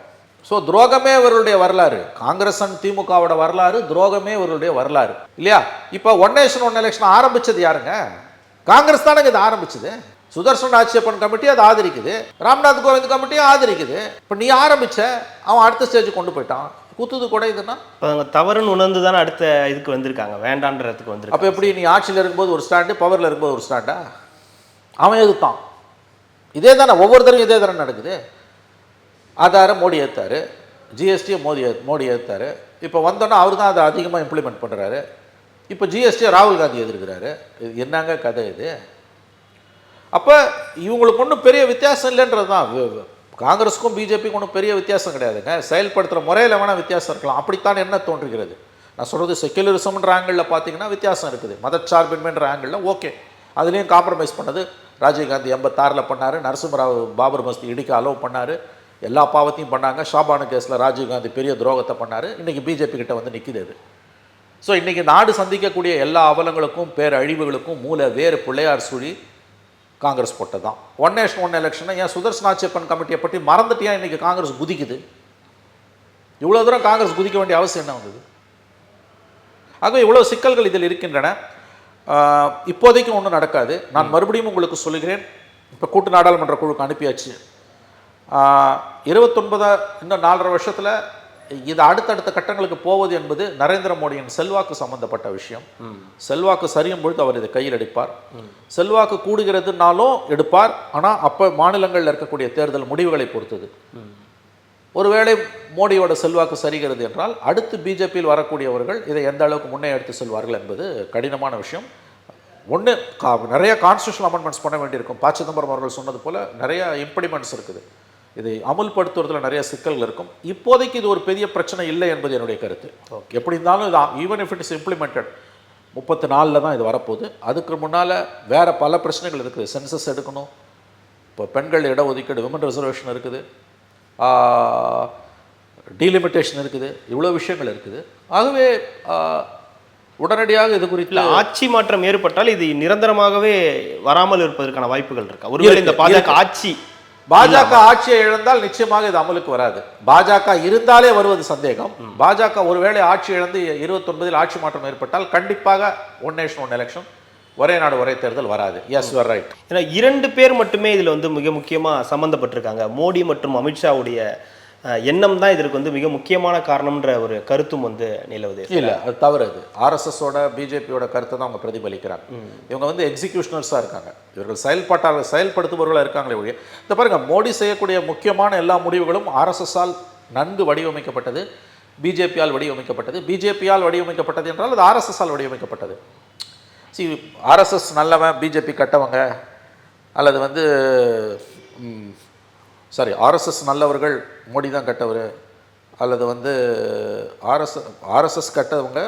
ஸோ துரோகமே இவருடைய வரலாறு. காங்கிரஸ் அண்ட் திமுகவோட வரலாறு துரோகமே இவருடைய வரலாறு இல்லையா? இப்போ ஒன் நேஷன் ஒன் எலெக்ஷன் ஆரம்பித்தது யாருங்க? காங்கிரஸ் தானே இதை ஆரம்பிச்சது. சுதர்சன் ராஜ்யப்பன் கமிட்டி அதை ஆதரிக்குது, ராம்நாத் கோவிந்த் கமிட்டியும் ஆதரிக்குது. இப்போ நீ ஆரம்பிச்ச, அவன் அடுத்த ஸ்டேஜ் கொண்டு போயிட்டான். குத்துது கூட இதுன்னா தவறுன்னு உணர்ந்து தானே அடுத்த இதுக்கு வந்திருக்காங்க, வேண்டான்றதுக்கு வந்து. அப்போ எப்படி நீ ஆட்சியில் இருக்கும்போது ஒரு ஸ்டாண்டு, பவரில் இருக்கும்போது ஒரு ஸ்டாண்டா? அவன் எதுத்தான். இதே தானே ஒவ்வொருத்தரும் இதே தானே நடக்குது. ஆதார மோடி ஏற்றாரு, ஜிஎஸ்டியை மோடி ஏற்றாரு. இப்போ வந்தோன்னா அவர் தான் அதை அதிகமாக இம்ப்ளிமெண்ட் பண்ணுறாரு. இப்போ ஜிஎஸ்டியை ராகுல் காந்தி எதிர்க்கிறாரு. இது என்னங்க கதை இது? அப்போ இவங்களுக்கு ஒன்றும் பெரிய வித்தியாசம் இல்லைன்றது தான். காங்கிரஸுக்கும் பிஜேபிக்கும் ஒன்றும் பெரிய வித்தியாசம் கிடையாதுங்க. செயல்படுத்துகிற முறையில் வேணால் வித்தியாசம் இருக்கலாம். அப்படித்தான் என்ன தோன்றுகிறது. நான் சொல்கிறது செக்குலரிசம்ன்ற ஆங்கிளில் பார்த்தீங்கன்னா வித்தியாசம் இருக்குது. மதச்சார்பின்மைன்ற ஆங்கிளில் ஓகே, அதுலேயும் காம்ப்ரமைஸ் பண்ணது ராஜீவ்காந்தி 86 பண்ணார். நரசிம்மராவ் பாபர் மஸ்தி இடிக்க அலோவ் பண்ணார். எல்லா பாவத்தையும் பண்ணாங்க. ஷாபானு கேஸில் ராஜீவ்காந்தி பெரிய துரோகத்தை பண்ணார். இன்றைக்கி பிஜேபி கிட்ட வந்து நிற்கிது அது. ஸோ இன்றைக்கி நாடு சந்திக்கக்கூடிய எல்லா அவலங்களுக்கும் பேரழிவுகளுக்கும் மூல வேறு பிள்ளையார் சுழி காங்கிரஸ் போட்டது தான். ஒன் நேஷன் ஒன் எலெக்ஷனை ஏன் சுதர்சன் ராஜ்யப்பன் கமிட்டியை பற்றி மறந்துட்டியா இன்றைக்கி காங்கிரஸ் குதிக்குது? இவ்வளோ தூரம் காங்கிரஸ் குதிக்க வேண்டிய அவசியம் என்ன வந்தது? ஆக இவ்வளோ சிக்கல்கள் இதில் இருக்கின்றன. இப்போதைக்கு ஒன்றும் நடக்காது. நான் மறுபடியும் உங்களுக்கு சொல்லுகிறேன், இப்போ கூட்டு நாடாளுமன்ற குழுக்கு அனுப்பியாச்சு. 29 இன்னும் 4.5 வருஷத்தில் இது அடுத்தடுத்த கட்டங்களுக்கு போவது என்பது நரேந்திர மோடியின் செல்வாக்கு சம்பந்தப்பட்ட விஷயம். செல்வாக்கு சரியும் பொழுது அவர் இதை கையில் எடுப்பார். செல்வாக்கு கூடுகிறதுனாலும் எடுப்பார். ஆனால் அப்போ மாநிலங்களில் இருக்கக்கூடிய தேர்தல் முடிவுகளை பொறுத்தது. ஒருவேளை மோடியோட செல்வாக்கு சரிகிறது என்றால் அடுத்து பிஜேபியில் வரக்கூடியவர்கள் இதை எந்த அளவுக்கு முன்னே எடுத்து செல்வார்கள் என்பது கடினமான விஷயம். ஒன்று, நிறைய கான்ஸ்டியூஷனல் அமெண்ட்மெண்ட்ஸ் பண்ண வேண்டியிருக்கும். ப. சிதம்பரம் அவர்கள் சொன்னது போல் நிறைய இம்ப்ளிமெண்ட்ஸ் இருக்குது. இதை அமுல்படுத்துவதில் நிறைய சிக்கல்கள் இருக்கும். இப்போதைக்கு இது ஒரு பெரிய பிரச்சனை இல்லை என்பது என்னுடைய கருத்து. எப்படி இருந்தாலும் இது even if it is implemented 34 தான் இது வரப்போகுது. அதுக்கு முன்னால் வேறு பல பிரச்சனைகள் இருக்குது. சென்சஸ் எடுக்கணும், இப்போ பெண்கள் இடஒதுக்கீடு, விமன் ரிசர்வேஷன் இருக்குது, டீலிமிட்டேஷன் இருக்குது, இவ்வளோ விஷயங்கள் இருக்குது. ஆகவே உடனடியாக இது குறித்து ஆட்சி மாற்றம் ஏற்பட்டால் இது நிரந்தரமாகவே வராமல் இருப்பதற்கான வாய்ப்புகள் இருக்கா? ஒருவேளை இந்த பாஜக ஆட்சியை இழந்தால் நிச்சயமாக இது அமலுக்கு வராது. பாஜக இருந்தாலே வருவது சந்தேகம். பாஜக ஒருவேளை ஆட்சி இழந்து 29 ஆட்சி மாற்றம் ஏற்பட்டால் கண்டிப்பாக ஒன் நேஷன் ஒன் எலெக்ஷன், ஒரே நாடு ஒரே தேர்தல் வராது. Yes, you are right. ஏன்னா 2 பேர் மட்டுமே இதில் வந்து மிக முக்கியமாக சம்மந்தப்பட்டிருக்காங்க. மோடி மற்றும் அமித்ஷாவுடைய எண்ணம் தான் இதற்கு வந்து மிக முக்கியமான காரணம்ன்ற ஒரு கருத்தும் வந்து நிலவுது. இல்லை, அது தவறு. அது ஆர்எஸ்எஸோட பிஜேபியோட கருத்தை தான் அவங்க பிரதிபலிக்கிறாங்க. இவங்க வந்து எக்ஸிக்யூஷனர்ஸாக இருக்காங்க. இவர்கள் செயல்படுத்துபவர்களாக இருக்காங்களே ஒழிய. இந்த பாருங்க, மோடி செய்யக்கூடிய முக்கியமான எல்லா முடிவுகளும் ஆர்எஸ்எஸ்ஸால் நன்கு வடிவமைக்கப்பட்டது, பிஜேபியால் வடிவமைக்கப்பட்டது. பிஜேபியால் வடிவமைக்கப்பட்டது என்றால் அது ஆர்எஸ்எஸ்ஸால் வடிவமைக்கப்பட்டது. ஆர்எஸ்எஸ் நல்லவன், பிஜேபி கட்டவங்க, அல்லது வந்து ஆர்எஸ்எஸ் நல்லவர்கள், மோடி தான் கட்டவர், அல்லது வந்து ஆர்எஸ்எஸ் கட்டவங்க,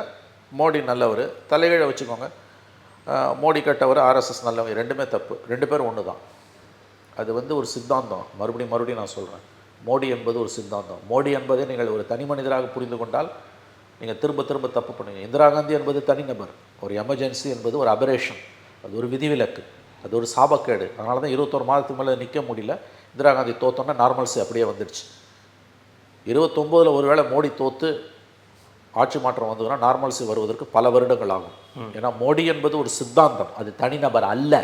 மோடி நல்லவர், தலைகீழ வச்சுக்கோங்க. மோடி கட்டவர், ஆர்எஸ்எஸ் நல்லவங்க, ரெண்டுமே தப்பு. 2 பேரும் ஒன்று தான். அது வந்து ஒரு சித்தாந்தம். மறுபடியும் நான் சொல்கிறேன், மோடி என்பது ஒரு சித்தாந்தம். மோடி என்பதை நீங்கள் ஒரு தனி மனிதராக புரிந்து கொண்டால் நீங்கள் திரும்ப திரும்ப தப்பு பண்ணுவீங்க. இந்திரா காந்தி என்பது தனிநபர். ஒரு எமர்ஜென்சி என்பது ஒரு அபரேஷன், அது ஒரு விதிவிலக்கு, அது ஒரு சாபக்கேடு. அதனால தான் 21 மாதத்துக்கு மேலே நிற்க முடியல. இந்திரா காந்தி தோத்தோன்னா நார்மல்ஸி அப்படியே வந்துடுச்சு. 29 ஒருவேளை மோடி தோற்று ஆட்சி மாற்றம் வந்ததுன்னா நார்மல்ஸி வருவதற்கு பல வருடங்கள் ஆகும். ஏன்னா மோடி என்பது ஒரு சித்தாந்தம், அது தனிநபர் அல்ல.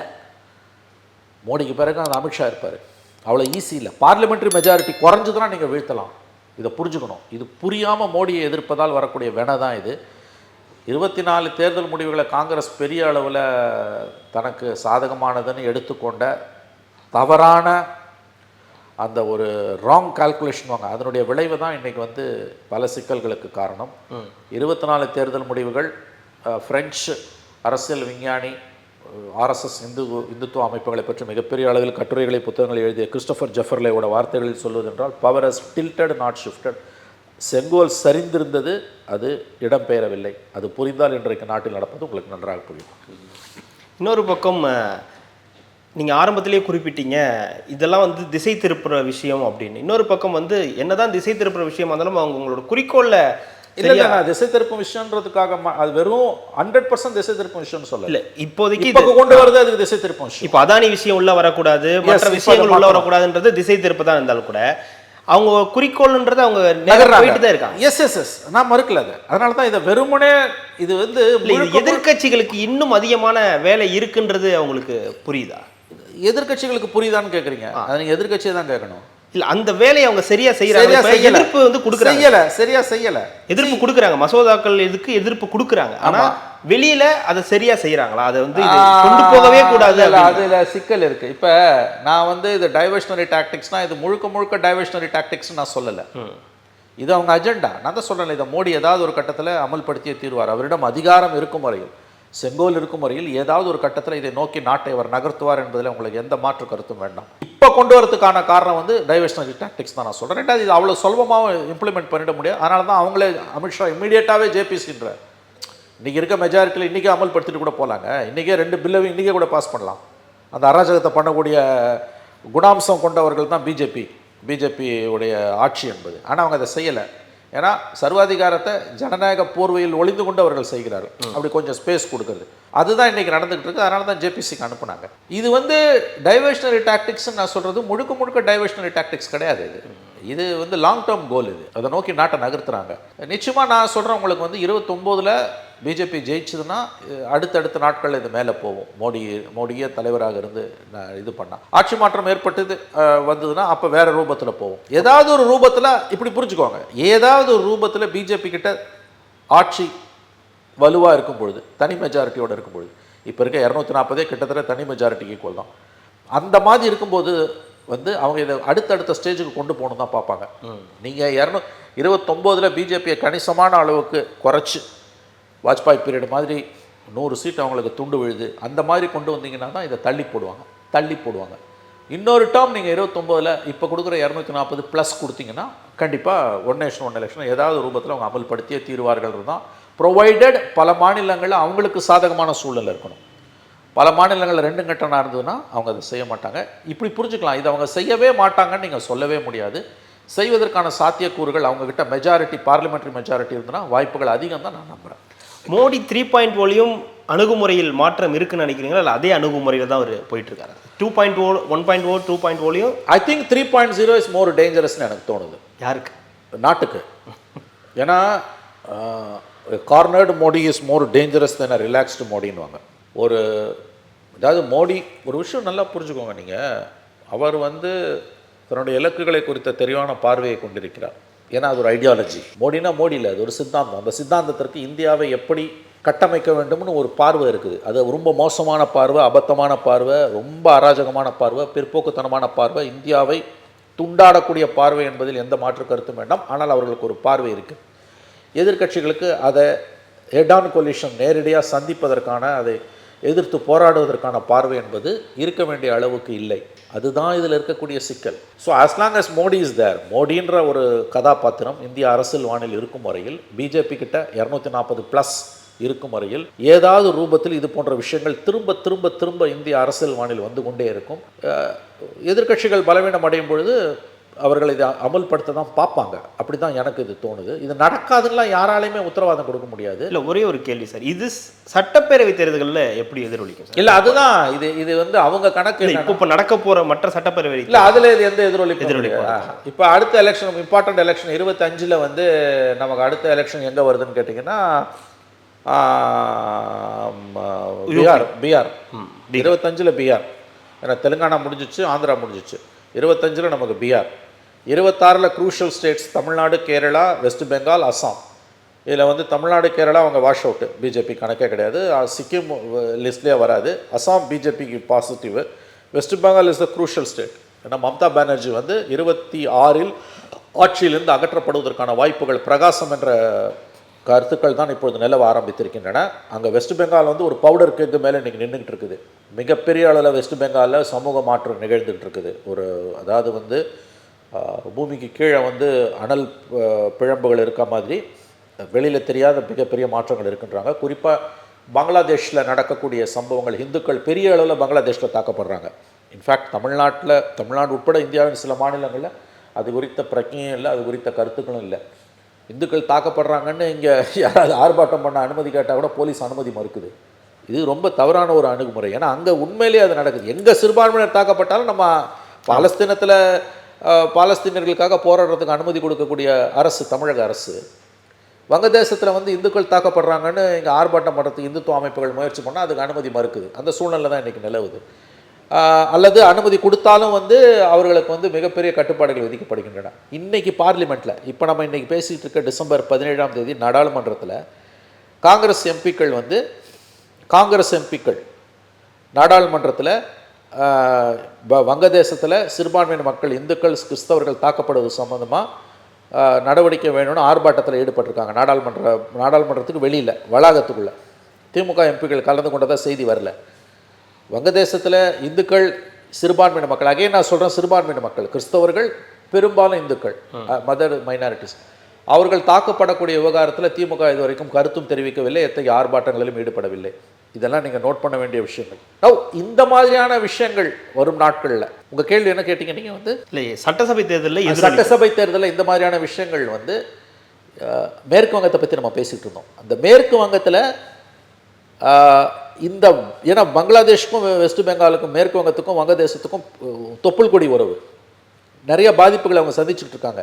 மோடிக்கு பிறகு அந்த அமித்ஷா இருப்பார். அவ்வளோ ஈஸி இல்லை. பார்லிமெண்ட்ரி மெஜாரிட்டி குறைஞ்சதுன்னா நீங்கள் வீழ்த்தலாம். இதை புரிஞ்சுக்கணும். இது புரியாமல் மோடியை எதிர்ப்பதால் வரக்கூடிய வெனை தான் இது. 24 தேர்தல் முடிவுகளை காங்கிரஸ் பெரிய அளவில் தனக்கு சாதகமானதுன்னு எடுத்துக்கொண்ட தவறான அந்த ஒரு ராங் கால்குலேஷன் வாங்க, அதனுடைய விளைவு தான் இன்றைக்கி வந்து பல சிக்கல்களுக்கு காரணம். 24 தேர்தல் முடிவுகள் பிரெஞ்சு அரசியல் விஞ்ஞானி, ஆர்எஸ்எஸ் இந்துத்துவ அமைப்புகளை பற்றி மிகப்பெரிய அளவில் கட்டுரைகளை, புத்தகங்களை எழுதிய கிறிஸ்டோபர் ஜெஃபர்லேயோட வார்த்தைகளில் சொல்வதென்றால், power has tilted not shifted. செங்கோல் சரிந்திருந்தது, அது இடம்பெயரவில்லை. அது புரிந்தால் இன்றைக்கு நாட்டில் நடப்பது உங்களுக்கு நன்றாக புரியும். இன்னொரு பக்கம் நீங்கள் ஆரம்பத்திலேயே குறிப்பிட்டீங்க இதெல்லாம் வந்து திசை திருப்புற விஷயம் அப்படின்னு. இன்னொரு பக்கம் வந்து என்னதான் திசை திருப்புற விஷயமா இருந்தாலும் அவங்களோட குறிக்கோளில் இல்லை, நான் திசை திருப்பும் விஷயன்றதுக்காக அது வெறும் 100% திசை திருப்பும் விஷயம்னு சொல்லல. இல்லை, இப்போதைக்கு கொண்டு வருது அதுக்கு திசை திருப்பும் விஷயம். இப்போ அதானி விஷயம் உள்ள வரக்கூடாது, மற்ற விஷயங்கள் உள்ள வரக்கூடாதுன்றது திசை திருப்பு தான் இருந்தாலும் கூட, அவங்க குறிக்கோள்ன்றது அவங்க நேரா போயிட்டு தான் இருக்காங்க. எஸ் நான் மறுக்கல அது. அதனால தான் இதை வெறுமனே இது வந்து எதிர்க்கட்சிகளுக்கு இன்னும் அதிகமான வேலை இருக்குன்றது அவங்களுக்கு புரியுதா? எதிர்க்கட்சிகளுக்கு புரியுதான்னு கேட்குறீங்க? அதை நீங்கள் எதிர்க்கட்சியை தான் கேட்கணும். இல்ல அந்த வேலையை அவங்க சரியா செய்யறாங்க. எதிர்ப்பு வந்து கொடுக்குறாங்க, சரியா செய்யல. எதிர்ப்பு கொடுக்குறாங்க, மசோதாக்கள் இதுக்கு எதிர்ப்பு கொடுக்குறாங்க. ஆனா வெளியில அதை சரியா செய்யறாங்களா? அதை வந்து கொண்டு போகவே கூடாது. அதுல சிக்கல் இருக்கு. இப்ப நான் வந்து இது டைவர்ஷனரி டாக்டிக்ஸ்னா இது முழுக்க முழுக்க டைவர்ஷனரி டாக்டிக்ஸ் நான் சொல்லல. இது அவங்க அஜெண்டா. நான் தான் சொல்றேன், இதை மோடி ஏதாவது ஒரு கட்டத்தில் அமல்படுத்தியே தீர்வார். அவரிடம் அதிகாரம் இருக்கும் வரையில், செங்கோல் இருக்கும் வரையில் ஏதாவது ஒரு கட்டத்தில் இதை நோக்கி நாட்டை அவர் நகர்த்துவார் என்பதில் உங்களுக்கு எந்த மாற்று கருத்தும் வேண்டாம். இப்போ கொண்டு வரதுக்கான காரணம் வந்து டைவர்ஷனரி டாக்டிக்ஸ் தான் நான் சொல்கிறேன். ரெண்டாவது இது அவ்வளோ சுலபமாக இம்ப்ளிமெண்ட் பண்ணிட முடியாது. அதனால தான் அவங்களே அமித்ஷா இமீடியட்டாகவே ஜேபிசின்ற இன்றைக்கி இருக்க மெஜாரிட்டியில் இன்றைக்கே அமல்படுத்திட்டு கூட போகலாங்க. இன்றைக்கே 2 பில்லையும் இன்றைக்கே கூட பாஸ் பண்ணலாம். அந்த அராஜகத்தை பண்ணக்கூடிய குணாம்சம் கொண்டவர்கள் தான் பிஜேபி உடைய ஆட்சி என்பது. ஆனால் அவங்க அதை செய்யலை. ஏன்னா சர்வாதிகாரத்தை ஜனநாயக போர்வையில் ஒளிந்து கொண்டு அவர்கள் செய்கிறார்கள். அப்படி கொஞ்சம் ஸ்பேஸ் கொடுக்குறது அதுதான் இன்றைக்கி நடந்துகிட்டு இருக்குது. அதனால தான் ஜேபிசிக்கு அனுப்புனாங்க. இது வந்து டைவர்ஷனரி டாக்டிக்ஸ்ன்னு நான் சொல்கிறது முழுக்க முழுக்க டைவர்ஷனரி டாக்டிக்ஸ் கிடையாது. இது வந்து லாங் டேர்ம் கோல். இது அதை நோக்கி நாட்டை நகர்த்துறாங்க. நிச்சயமாக நான் சொல்கிறேன், உங்களுக்கு வந்து 29ல் பிஜேபி ஜெயிச்சதுன்னா அடுத்தடுத்த நாட்கள் இது மேலே போகும். மோடியே தலைவராக இருந்து இது பண்ணால் ஆட்சி மாற்றம் ஏற்பட்டது வந்ததுன்னா அப்போ வேறு ரூபத்தில் போகும். ஏதாவது ஒரு ரூபத்தில் இப்படி புரிஞ்சுக்கோங்க, ஏதாவது ஒரு ரூபத்தில் பிஜேபி கிட்ட ஆட்சி வலுவாக இருக்கும் பொழுது, தனி மெஜாரிட்டியோடு இருக்கும் பொழுது, இப்போ இருக்க 240 கிட்டத்தட்ட தனி மெஜாரிட்டிக்கு ஈக்குவல் தான். அந்த மாதிரி இருக்கும்போது வந்து அவங்க இதை அடுத்தடுத்த ஸ்டேஜுக்கு கொண்டு போகணும் தான் பார்ப்பாங்க. நீங்கள் 229ல் பிஜேபியை கணிசமான அளவுக்கு குறைச்சி வாஜ்பாய் பீரியட் மாதிரி 100 சீட் அவங்களுக்கு துண்டு விழுது, அந்த மாதிரி கொண்டு வந்தீங்கன்னா தான் இதை தள்ளி போடுவாங்க. இன்னொரு டேர்ம் நீங்கள் 29ல் இப்போ கொடுக்குற 240 ப்ளஸ் கொடுத்தீங்கன்னா கண்டிப்பாக ஒன் நேஷன் ஒன் எலெக்ஷன் ஏதாவது ரூபத்தில் அவங்க அமல்படுத்தியே தீர்வார்கள் தான். ப்ரொவைடட் பல மாநிலங்களில் அவங்களுக்கு சாதகமான சூழ்நிலை இருக்கணும். பல மாநிலங்களில் 2 கட்டணம் இருந்ததுன்னா அவங்க அதை செய்ய மாட்டாங்க. இப்படி புரிஞ்சுக்கலாம். இதை அவங்க செய்யவே மாட்டாங்கன்னு நீங்கள் சொல்லவே முடியாது. செய்வதற்கான சாத்தியக்கூறுகள் அவங்கக்கிட்ட மெஜாரிட்டி, பார்லிமெண்ட்ரி மெஜாரிட்டி இருந்ததுன்னா வாய்ப்புகள் அதிகம் தான் நான் நம்புகிறேன். மோடி 3.0லையும் அணுகுமுறையில் மாற்றம் இருக்குன்னு நினைக்கிறீங்களா? இல்லை அதே அணுகுமுறையில் தான் அவர் போயிட்டுருக்காரு? 2.0, 1.0, 2.0லையும் ஐ திங்க் 3.0 இஸ் மோர் டேஞ்சரஸ்ன்னு எனக்கு தோணுது. யாருக்கு? நாட்டுக்கு. ஏன்னா cornered Modi is more dangerous then relaxed மோடின்னுவாங்க. அதாவது மோடி ஒரு விஷயம் நல்லா புரிஞ்சுக்கோங்க. நீங்கள் அவர் வந்து தன்னுடைய இலக்குகளை குறித்த தெளிவான பார்வையை கொண்டிருக்கிறார். ஏன்னா அது ஒரு ஐடியாலஜி. மோடினா மோடி இல்லை, அது ஒரு சித்தாந்தம். அந்த சித்தாந்தத்திற்கு இந்தியாவை எப்படி கட்டமைக்க வேண்டும்னு ஒரு பார்வை இருக்குது. அது ரொம்ப மோசமான பார்வை, அபத்தமான பார்வை, ரொம்ப அராஜகமான பார்வை, பிற்போக்குத்தனமான பார்வை, இந்தியாவை துண்டாடக்கூடிய பார்வை என்பதில் எந்த மாற்று கருத்தும் வேண்டாம். ஆனால் அவர்களுக்கு ஒரு பார்வை இருக்குது. எதிர்க்கட்சிகளுக்கு அதை ஹெட் ஆன் கொலிஷன் நேரடியாக சந்திப்பதற்கான, அதை எதிர்த்து போராடுவதற்கான பார்வை என்பது இருக்க வேண்டிய அளவுக்கு இல்லை. அதுதான் இதில் இருக்கக்கூடிய சிக்கல். So as long as Modi is there, மோடின்ற ஒரு கதாபாத்திரம் இந்திய அரசியல் வானில் இருக்கும் வரையில், பிஜேபி கிட்ட 240+ இருக்கும் வரையில் ஏதாவது ரூபத்தில் இது போன்ற விஷயங்கள் திரும்ப திரும்ப திரும்ப இந்திய அரசியல் வானில் வந்து கொண்டே இருக்கும். எதிர்க்கட்சிகள் பலவீனம் அடையும் பொழுது அவர்கள் இதை அமல்படுத்த தான் பார்ப்பாங்க. அப்படி தான் எனக்கு இது தோணுது. இது நடக்காதுன்னா யாராலையுமே உத்தரவாதம் கொடுக்க முடியாது. இல்லை, ஒரே ஒரு கேள்வி சார், இது சட்டப்பேரவை தேர்தல்களில் எப்படி எதிரொலிக்கும் சார்? இல்லை, அதுதான் இது வந்து அவங்க கணக்கு. இப்போ நடக்க போகிற மற்ற சட்டப்பேரவை இல்லை, அதில் இது எந்த எதிரொலிப்பு. இப்போ அடுத்த எலெக்ஷன், இம்பார்ட்டன்ட் எலெக்ஷன் 25ல் வந்து நமக்கு அடுத்த எலெக்ஷன் எங்கே வருதுன்னு கேட்டிங்கன்னா பீகார். 25ல் பீகார். ஏன்னா தெலுங்கானா முடிஞ்சிச்சு, ஆந்திரா முடிஞ்சிச்சு. 25ல் நமக்கு பீகார். 26ல் crucial states Tamil Nadu, Kerala, West Bengal, Assam. இதில் வந்து தமிழ்நாடு, கேரளா அவங்க வாஷ் அவுட்டு, பிஜேபி கணக்கே கிடையாது. சிக்கிம் லிஸ்ட்லேயே வராது. அஸ்ஸாம் பிஜேபிக்கு positive. West Bengal is the crucial state. ஏன்னா மம்தா பானர்ஜி வந்து 26ல் ஆட்சியிலிருந்து அகற்றப்படுவதற்கான வாய்ப்புகள் பிரகாசம் என்ற கருத்துக்கள் தான் இப்பொழுது நிலவ ஆரம்பித்திருக்கின்றன. அங்கே வெஸ்ட் பெங்கால் வந்து ஒரு பவுடர் கேக்கு மேலே இன்றைக்கி நின்றுக்கிட்டு இருக்குது. மிகப்பெரிய அளவில் வெஸ்ட் பெங்காலில் சமூக மாற்றம் நிகழ்ந்துகிட்டு இருக்குது. அதாவது வந்து பூமிக்கு கீழே வந்து அனல் பிழம்புகள் இருக்க மாதிரி வெளியில் தெரியாத மிகப்பெரிய மாற்றங்கள் இருக்கின்றாங்க. குறிப்பாக பங்களாதேஷில் நடக்கக்கூடிய சம்பவங்கள், இந்துக்கள் பெரிய அளவில் பங்களாதேஷில் தாக்கப்படுறாங்க. இன்ஃபேக்ட் தமிழ்நாடு உட்பட இந்தியாவின் சில மாநிலங்களில் அது குறித்த பிரச்சனையும் இல்லை, அது குறித்த கருத்துக்களும் இல்லை. இந்துக்கள் தாக்கப்படுறாங்கன்னு இங்கே யாராவது ஆர்ப்பாட்டம் பண்ண அனுமதி கேட்டால் கூட போலீஸ் அனுமதி மறுக்குது. இது ரொம்ப தவறான ஒரு அணுகுமுறை. ஏன்னா அங்கே உண்மையிலேயே அது நடக்குது. எங்கே சிறுபான்மையினர் தாக்கப்பட்டாலும் நம்ம பாலஸ்தீனத்தில் பாலஸ்தீனர்களுக்காக போராடுறதுக்கு அனுமதி கொடுக்கக்கூடிய அரசு, தமிழக அரசு, வங்கதேசத்தில் வந்து இந்துக்கள் தாக்கப்படுறாங்கன்னு இங்கே ஆர்ப்பாட்டம் பண்ணுறதுக்கு இந்துத்துவ அமைப்புகள் முயற்சி பண்ணால் அதுக்கு அனுமதி மறுக்குது. அந்த சூழ்நிலை தான் இன்றைக்கி நிலவுது. அல்லது அனுமதி கொடுத்தாலும் வந்து அவர்களுக்கு வந்து மிகப்பெரிய கட்டுப்பாடுகள் விதிக்கப்படுகின்றன. இன்றைக்கி பார்லிமெண்ட்டில், இப்போ நம்ம இன்றைக்கி பேசிகிட்டு இருக்க டிசம்பர் 17ஆம் தேதி நாடாளுமன்றத்தில் காங்கிரஸ் எம்பிக்கள் நாடாளுமன்றத்தில் வங்கதேசத்தில் சிறுபான்மையின மக்கள், இந்துக்கள், கிறிஸ்தவர்கள் தாக்கப்படுவது சம்பந்தமாக நடவடிக்கை வேணும்னு ஆர்ப்பாட்டத்தில் ஈடுபட்டிருக்காங்க. நாடாளுமன்றத்துக்கு வெளியில், வளாகத்துக்குள்ளே. திமுக எம்பிக்கள் கலந்து கொண்டதாக செய்தி வரல. வங்கதேசத்தில் இந்துக்கள், சிறுபான்மையின மக்கள், அகைன் நான் சொல்கிறேன் சிறுபான்மையின மக்கள், கிறிஸ்தவர்கள் பெரும்பாலும் இந்துக்கள், மதர் மைனாரிட்டிஸ், அவர்கள் தாக்கப்படக்கூடிய விவகாரத்தில் திமுக இதுவரைக்கும் கருத்தும் தெரிவிக்கவில்லை, எத்தகைய ஆர்ப்பாட்டங்களிலும் ஈடுபடவில்லை. இதெல்லாம் நீங்கள் நோட் பண்ண வேண்டிய விஷயங்கள். இந்த மாதிரியான விஷயங்கள் வரும் நாட்களில், உங்கள் கேள்வி என்ன கேட்டீங்க நீங்கள் வந்து? இல்லை, சட்டசபை தேர்தலில் இந்த மாதிரியான விஷயங்கள் வந்து மேற்கு வங்கத்தை பற்றி நம்ம பேசிகிட்டு இருந்தோம். அந்த மேற்கு வங்கத்தில் ஏன்னா பங்களாதேஷுக்கும் வெஸ்ட் பெங்காலுக்கும், மேற்கு வங்கத்துக்கும் வங்கதேசத்துக்கும் தொப்புள் கொடி உறவு, நிறைய பாதிப்புகளை அவங்க சந்திச்சுட்டு இருக்காங்க.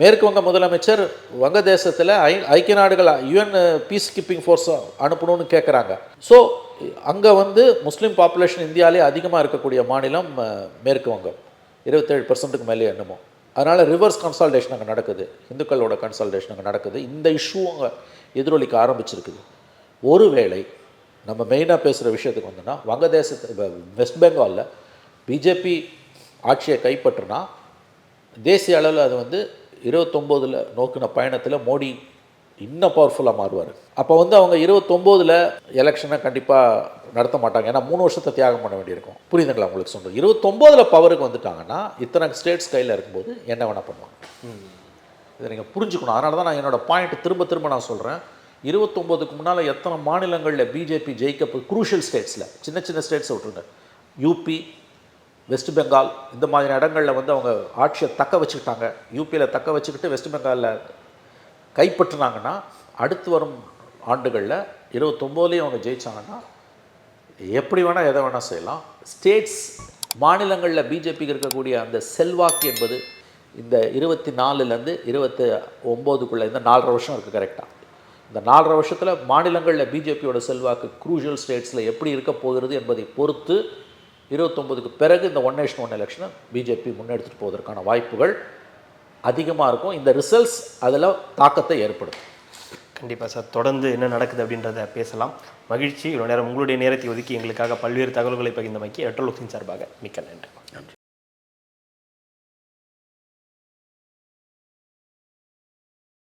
மேற்கு வங்க முதலமைச்சர் வங்கதேசத்தில் ஐக்கிய நாடுகள் UN பீஸ் கீப்பிங் ஃபோர்ஸ் அனுப்பணும்னு கேட்குறாங்க. ஸோ அங்கே வந்து முஸ்லீம் பாப்புலேஷன் இந்தியாவிலே அதிகமாக இருக்கக்கூடிய மாநிலம் மேற்கு வங்கம், 27% மேலே என்னமோ. அதனால் ரிவர்ஸ் கன்சால்டேஷன் அங்கே நடக்குது, இந்துக்களோட கன்சால்டேஷன் அங்கே நடக்குது. இந்த இஷ்யூ அங்கே எதிரொலிக்க ஆரம்பிச்சிருக்குது. ஒருவேளை நம்ம மெயினாக பேசுகிற விஷயத்துக்கு வந்தோன்னா, வெஸ்ட் பெங்காலில் பிஜேபி ஆட்சியை கைப்பற்றுனா தேசிய அளவில் அது வந்து 29 நோக்கின பயணத்தில் மோடி இன்னும் பவர்ஃபுல்லாக மாறுவார். அப்போ வந்து அவங்க 29 எலெக்ஷனை கண்டிப்பாக நடத்த மாட்டாங்க. ஏன்னா 3 வருஷத்தை தியாகம் பண்ண வேண்டியிருக்கும். புரியுதுங்களா உங்களுக்கு சொல்கிறது? 29 பவருக்கு வந்துட்டாங்கன்னா இத்தனை ஸ்டேட்ஸ் கையில் இருக்கும்போது என்ன வேணால் பண்ணுவாங்க. இதை நீங்கள் புரிஞ்சுக்கணும். அதனால தான் நான் என்னோடய பாயிண்ட் திரும்ப நான் சொல்கிறேன். 29க்கு முன்னால் எத்தனை மாநிலங்களில் பிஜேபி ஜெயிக்க, குரூஷியல் ஸ்டேட்ஸில், சின்ன ஸ்டேட்ஸை விட்டுருங்க, யூபி, வெஸ்ட் பெங்கால், இந்த மாதிரி இடங்களில் வந்து அவங்க ஆட்சியை தக்க வச்சுக்கிட்டாங்க. யூபியில் தக்க வச்சுக்கிட்டு வெஸ்ட் பெங்காலில் கைப்பற்றினாங்கன்னா அடுத்து வரும் ஆண்டுகளில் 29லேயும் அவங்க ஜெயித்தாங்கன்னா எப்படி வேணால் எதை வேணால் செய்யலாம். ஸ்டேட்ஸ், மாநிலங்களில் பிஜேபிக்கு இருக்கக்கூடிய அந்த செல்வாக்கு என்பது இந்த 24லேருந்து 29க்குள்ளே இந்த 4.5 வருஷம் இருக்குது கரெக்டாக. இந்த 4.5 வருஷத்தில் மாநிலங்களில் பிஜேபியோட செல்வாக்கு குரூஷியல் ஸ்டேட்ஸில் எப்படி இருக்க போகிறது என்பதை பொறுத்து 29க்கு பிறகு இந்த ஒன் நேஷன் ஒன் எலெக்ஷனை பிஜேபி முன்னெடுத்துட்டு போவதற்கான வாய்ப்புகள் அதிகமாக இருக்கும். இந்த ரிசல்ட்ஸ் அதில் தாக்கத்தை ஏற்படுத்தும். கண்டிப்பாக சார். தொடர்ந்து என்ன நடக்குது அப்படின்றத பேசலாம். மகிழ்ச்சி. இவ்வளோ நேரம் உங்களுடைய நேரத்தை ஒதுக்கி எங்களுக்காக பல்வேறு தகவல்களை பகிர்ந்தமைக்கு ரெட்ரோலுக்ஸின் சார்பாக மிக்க நன்றி.